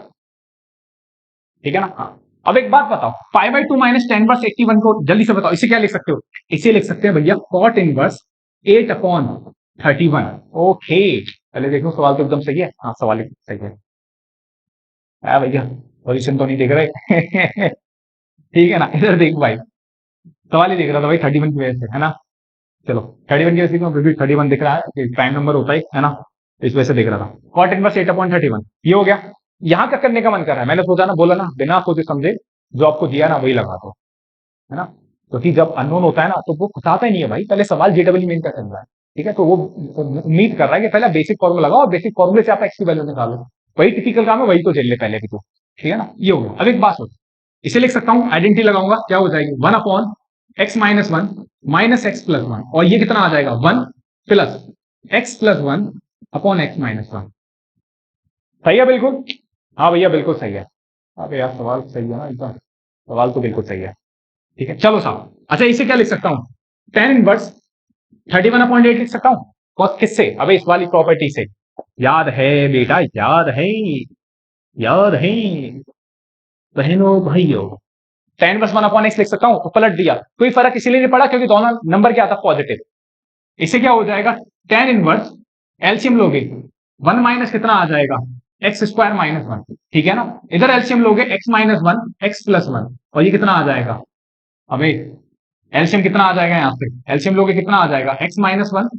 ठीक है ना। हाँ। अब एक बात बताओ, π/2 माइनस tan इनवर्स 81 को जल्दी से बताओ, इसे क्या लिख सकते हो? इसे लिख सकते हैं भैया cot इनवर्स 8/31। ओके, पहले देखो सवाल तो एकदम सही है। हाँ, सवाल एकदम सही है भैया, पोजीशन तो नहीं देख रहे ठीक है ना। इधर देख भाई, सवाल ही देख रहा था भाई 31 की वजह से, है ना। चलो 31 की वजह से क्यों? क्योंकि 31 दिख रहा है, प्राइम नंबर होता है ना, इस वजह से देख रहा था। cot इनवर्स 8/31 ये हो गया। यहां का करने का मन कर रहा है, मैंने सोचा ना, बोला ना, बिना सोचे समझे जो आपको दिया ना वही लगा दो, है ना। क्योंकि जब अननोन होता है ना तो वो बताता ही नहीं है भाई, पहले सवाल JEE मेन का चल रहा है, ठीक है। तो वो उम्मीद कर रहा है कि पहले बेसिक फॉर्मूला लगाओ और बेसिक फॉर्मूले से आप एक्स की वैल्यू निकालो, वही टिपिकल काम है, वही तो झेल ले पहले भी तो, ठीक है ना। ये हो गया। अब एक बात सोच, इसे लिख सकता हूं, आइडेंटिटी लगाऊंगा, क्या हो जाएगी? 1/x-1 माइनस x+1, और ये कितना आ जाएगा? 1 प्लस x+1 अपॉन x-1। सही है बिल्कुल? हाँ भैया बिल्कुल सही है। अबे यार सवाल सही है ना एकदम, सवाल तो बिल्कुल सही है। ठीक है, चलो साहब। अच्छा, इसे क्या लिख सकता हूं? टेन इनवर्स 31/8 लिख सकता हूं। कौन किससे? अबे इस वाली प्रॉपर्टी से। याद है बेटा, याद है, याद है बहनों भाइयों। टेन वर्स 1/x लिख सकता हूं, तो पलट दिया। कोई फर्क इसीलिए नहीं पड़ा क्योंकि दोनों नंबर क्या था? पॉजिटिव। इसे क्या हो जाएगा? टेन इनवर्स, एलसीएम लोगे, वन माइनस कितना आ जाएगा? X square minus one. ठीक है ना? इधर एलसीएम लोगे x minus one, x plus one, और ये कितना आ जाएगा? अबे एलसीएम कितना आ जाएगा? यहां पे एलसीएम लोगे कितना आ जाएगा? X minus one.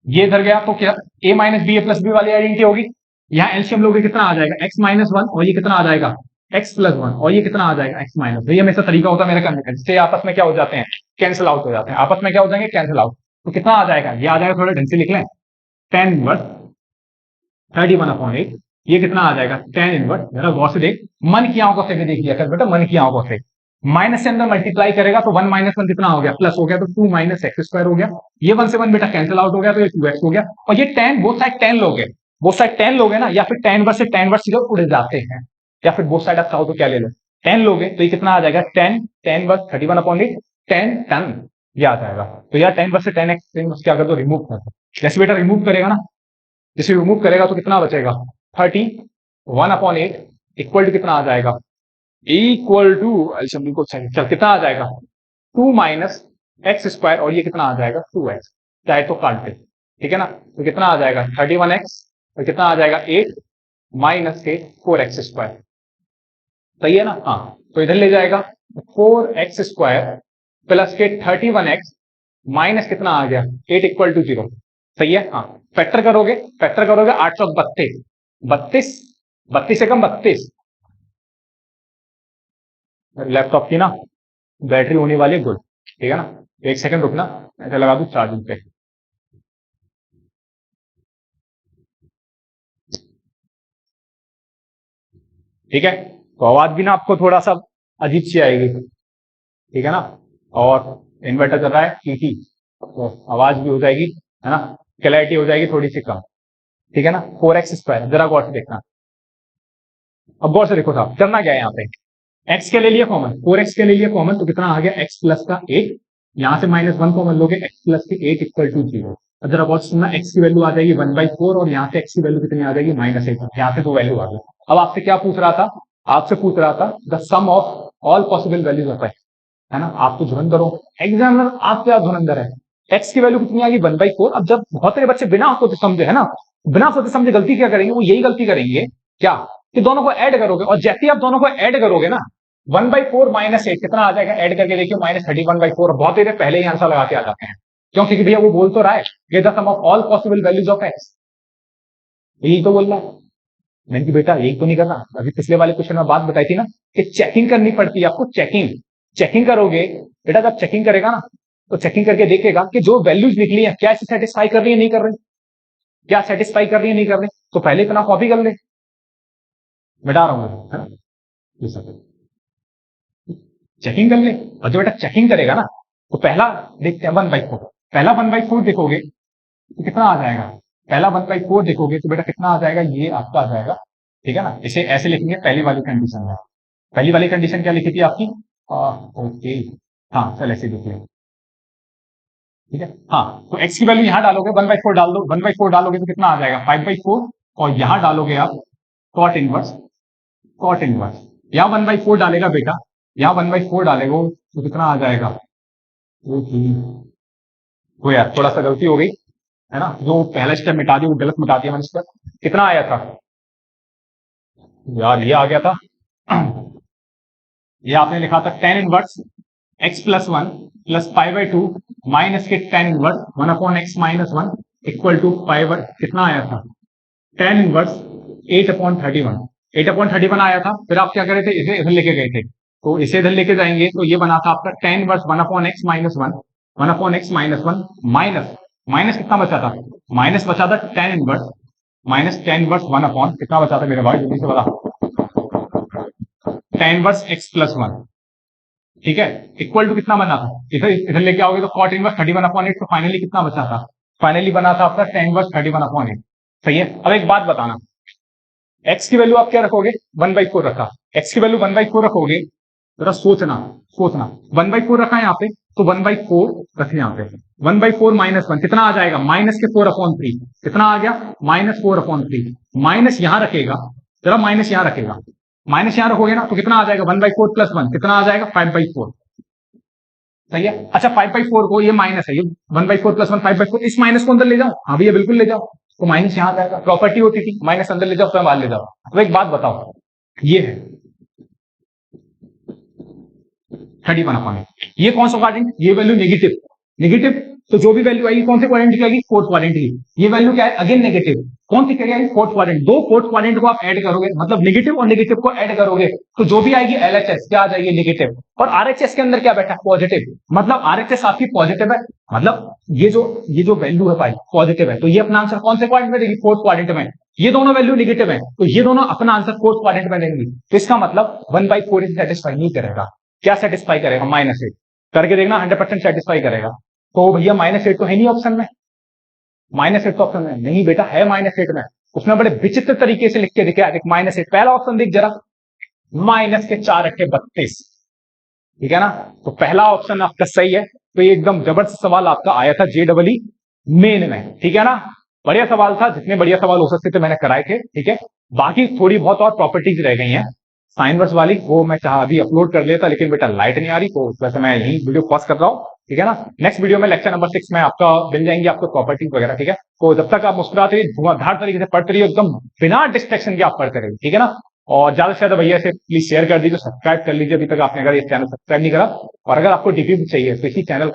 ये इधर गया तो क्या? ए माइनस बी ए प्लस बी वाली आइडेंटिटी होगी। यहाँ एलसीएम लोगे कितना आ जाएगा? एक्स माइनस वन, और ये कितना आ जाएगा? एक्स प्लस वन, और ये कितना आ जाएगा? X minus. ये हमेशा तरीका होता है मेरे करने का, जिससे आपस में क्या हो जाते हैं? कैंसिल आउट हो जाते हैं। आपस में क्या हो जाएंगे? Cancel out. तो कितना आ जाएगा? ये आ जाएगा, थोड़ा ढंग से लिख लें, टेन इनवर्स 31/8। ये कितना आ जाएगा? टेन इनवर्स, जरा गौर से देख, मन की आंखों से भी देख लिया कर बेटा, मन की आंखों से। माइनस से अंदर मल्टीप्लाई करेगा तो वन माइनस वन कितना हो गया? प्लस हो गया, तो टू माइनस एक्स स्क्वायर हो गया। ये वन से वन बेटा कैंसिल आउट हो गया, तो ये टू एक्स हो गया। और ये टेन बोथ साइड टेन लोगे, बोथ साइड टेन लोगे ना, या फिर टेन वर्स से टेन वर्स सीधे उड़ जाते हैं, या फिर बोथ साइड आप चाहो तो क्या ले लो, टेन लोगे, तो ये कितना आ जाएगा? Tan, tan inverse 31/8, tan tan, ये आ जाएगा। तो यार टेन वर्स से टेन एक्स क्या कर दो? रिमूव कर दो। जैसे बेटा रिमूव करेगा ना, जैसे रिमूव करेगा तो कितना बचेगा? 31/8 इक्वल टू कितना आ जाएगा? इक्वल टू, एल्शियम बिल्कुल सही, चल कितना आ जाएगा? टू माइनस एक्स स्क्वायर, और ये कितना आ जाएगा? Two x. चाहे तो काट दे, ठीक है ना? तो कितना आ जाएगा? 31x, और कितना आ जाएगा? 8 माइनस के 4x स्क्वायर। सही है ना? हाँ, तो इधर ले जाएगा 4x स्क्वायर प्लस के 31x माइनस कितना आ गया? 8 इक्वल टू 0। सही है? हाँ, फैक्टर करोगे, फैक्टर करोगे 8 चौक 32, 32, 32 से कम 32। लैपटॉप की ना बैटरी होने वाली है गुड, ठीक है ना? एक सेकंड रुकना, ऐसे लगा दूं चार्जिंग पे। ठीक है, तो आवाज भी ना आपको थोड़ा सा अजीब सी आएगी, ठीक है ना? और इन्वर्टर चल रहा है टीटी, तो आवाज भी हो जाएगी, है ना? क्लैरिटी हो जाएगी थोड़ी सी कम, ठीक है ना? 4x स्क्वायर, जरा गौर से देखना। अब गौर से देखो साहब, करना क्या है यहाँ पे? x के ले लिया कॉमन, 4x के ले लिया कॉमन, तो कितना आ गया? x प्लस का 8, यहां से माइनस वन कॉमन लोगे, x प्लस के 8 इक्वल टू 0। अब जरा बहुत सुनना, x की वैल्यू आ जाएगी 1/4, और यहाँ से x की वैल्यू कितनी आ जाएगी? -8। यहाँ से दो वैल्यू आ गई। अब आपसे क्या पूछ रहा था? आपसे पूछ रहा था the sum of all possible values of x, है ना? आप तो धुरंधर हो, एग्जामिनर आप क्या धुरंधर है। x की वैल्यू कितनी आ गई? 1/4। अब जब बहुत सारे बच्चे बिना सोचे समझे, है ना, बिना सोचे समझे गलती क्या करेंगे? वो यही गलती करेंगे क्या, कि दोनों को ऐड करोगे, और जैसे ही आप दोनों को ऐड करोगे ना, 1/4 माइनस 8 कितना आ जाएगा? ऐड करके देखिए, -31/4। बहुत देर पहले ही आंसर लगा के आ जाते हैं, क्यों? क्योंकि भैया वो बोल तो रहा है ये the sum of all possible values of x, यही तो बोल रहा है। मैंने कि बेटा यही तो नहीं करना। अभी पिछले वाले क्वेश्चन में बात बताई थी ना, कि चेकिंग करनी पड़ती है आपको, चेकिंग। चेकिंग करोगे बेटा, जब चेकिंग करेगा ना, तो चेकिंग करके देखेगा कि जो वैल्यूज निकली है क्या इसे सेटिस्फाई कर रही है, नहीं कर रही, क्या सेटिस्फाई कर रही है, नहीं कर रही। तो पहले इतना कॉपी कर ले, मिटा रहा हूं, है ना? ये सब चेकिंग कर ले, और जो बेटा चेकिंग करेगा ना, तो पहला देखते हैं 1/4। पहला 1/4 देखोगे तो कितना आ जाएगा? पहला 1/4 देखोगे तो बेटा कितना आ जाएगा? ये आपका आ जाएगा, ठीक है ना? इसे ऐसे लिखेंगे पहली वाली कंडीशन में। पहली वाली कंडीशन क्या लिखी थी आपकी? ओके, हाँ चल ऐसे लिख लें, ठीक है। हाँ, तो x की वैल्यू यहां डालोगे, 1/4 डाल दो, 1/4 डालोगे तो कितना आ जाएगा? 5/4, और यहां डालोगे आप कॉट इनवर्स, कॉट इनवर्स। यहाँ 1/4 डालेगा बेटा, यहाँ 1/4 डालेगा तो कितना आ जाएगा? वो यार थोड़ा सा गलती हो गई, है ना? जो पहला स्टेप मिटा दिया वो गलत मिटा दिया मैंने इस पर। कितना आया था यार? ये आ गया था ये आपने लिखा था tan inverse x plus one plus 5/2 minus के tan inverse 1/x minus one equal to 5। कितना आया था? टेन इनवर्स 8/31, 8/31 आया था। फिर आप क्या करे थे? इसे इधर लेके गए थे, तो इसे इधर लेके जाएंगे तो ये बना था आपका ten inverse 1/x minus one, 1/x minus one, minus, minus कितना बचा था? माइनस बचा था tan inverse, minus tan inverse 1 कितना बचा था मेरे भाई? जल्दी से बता। Ten inverse x plus one, ठीक है, इक्वल टू कितना बना था? इधर इधर लेके आओगे तो कॉट इनवर्स 31/8, तो फाइनली कितना बचा था? फाइनली बना था आपका टेन इनवर्स 31/8। सही है। अब एक बात बताना, x की वैल्यू आप क्या रखोगे? 1/4 रखा, x की वैल्यू 1/4 रखोगे, जरा सोचना सोचना, 1/4 रखा है यहाँ पे, तो 1/4 रखे यहाँ पे, 1/4 -1 कितना आ जाएगा, -4/3 कितना आ गया, -4/3 माइनस यहां रखेगा, जरा माइनस यहां रखेगा, माइनस यहां रखोगे ना तो कितना आ जाएगा, 1/4 + 1 कितना आ जाएगा, 5/4। सही है। अच्छा 5/4 को, ये माइनस है, ये 1/4 + 1 5/4, इस माइनस को अंदर ले जाओ, हाँ भैया बिल्कुल ले जाओ, तो माइनस यहां आ जाएगा, प्रॉपर्टी होती थी माइनस अंदर ले जाओ तो बाहर ले जाओ। तो एक बात बताओ, ये है 31/8, ये कौन सा क्वाड्रेंट, ये वैल्यू नेगेटिव, नेगेटिव, तो जो भी वैल्यू आएगी कौन से क्वाड्रेंट की आएगी, फोर्थ क्वाड्रेंट की। ये वैल्यू क्या है, अगेन नेगेटिव, कौन सी करेगी, फोर्थ क्वाड्रेंट, दो फोर्थ क्वाड्रेंट को आप ऐड करोगे, मतलब नेगेटिव और नेगेटिव को ऐड करोगे तो जो भी आएगी एलएचएस क्या आ जाएगी, नेगेटिव, और आरएचएस के अंदर क्या बैठा है, पॉजिटिव, मतलब आरएचएस आपकी पॉजिटिव है, मतलब ये जो वैल्यू है भाई पॉजिटिव है, तो ये अपना आंसर कौन से क्वाड्रेंट में देगी, फोर्थ क्वाड्रेंट में। ये दोनों वैल्यू नेगेटिव है तो ये दोनों अपना आंसर फोर्थ क्वाड्रेंट में देंगी, तो इसका मतलब 1/4 इसे सेटिस्फाई नहीं करेगा, क्या सेटिस्फाई करेगा, -8 करके देखना, 100% सेटिस्फाई करेगा। तो भैया -8 तो है नहीं ऑप्शन में, -8 तो ऑप्शन में नहीं बेटा, है -8 में, उसमें बड़े विचित्र तरीके से लिख के दिखा है, -8 पहला ऑप्शन दिख जरा, -4×32, ठीक है ना, तो पहला ऑप्शन आपका सही है। तो ये एकदम जबरदस्त सवाल आपका आया था JEE मेन में, ठीक है ना, बढ़िया सवाल था, जितने बढ़िया सवाल हो सकते थे मैंने कराए थे, ठीक है। बाकी थोड़ी बहुत और प्रॉपर्टीज रह गई हैं साइन वर्स वाली, वो मैं चाह अभी अपलोड कर लेता, लेकिन बेटा लाइट नहीं आ रही, तो वैसे मैं यही वीडियो पॉज कर रहा हूँ, ठीक है ना। नेक्स्ट वीडियो में लेक्चर नंबर 6 में आपका मिल जाएंगे आपको प्रॉपर्टीज वगैरह, ठीक है। तो जब तक आप मुस्कुराते रहिए, धुआंधार तरीके से पढ़ते रहिए, एकदम बिना डिस्ट्रैक्शन के आप पढ़ते रहिए, ठीक है ना। और ज्यादा से ज्यादा भैया से प्लीज शेयर कर दीजिए, सब्सक्राइब कर लीजिए अभी तक आपने अगर ये चैनल सब्सक्राइब नहीं करा। और अगर आपको डीपीपी चाहिए तो इसी चैनल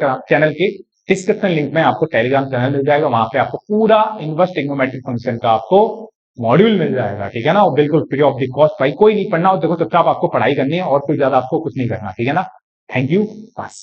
के डिस्क्रिप्शन लिंक में आपको टेलीग्राम चैनल मिल जाएगा, वहां पे आपको पूरा इनवर्स ट्रिग्नोमेट्रिक फंक्शन का आपको मॉड्यूल मिल जाएगा, ठीक है ना, और बिल्कुल फ्री ऑफ द कॉस्ट, भाई कोई नहीं पढ़ना हो देखो, चुपचाप आपको पढ़ाई करनी है और कोई ज्यादा आपको कुछ नहीं करना, ठीक है ना। थैंक यू, बस।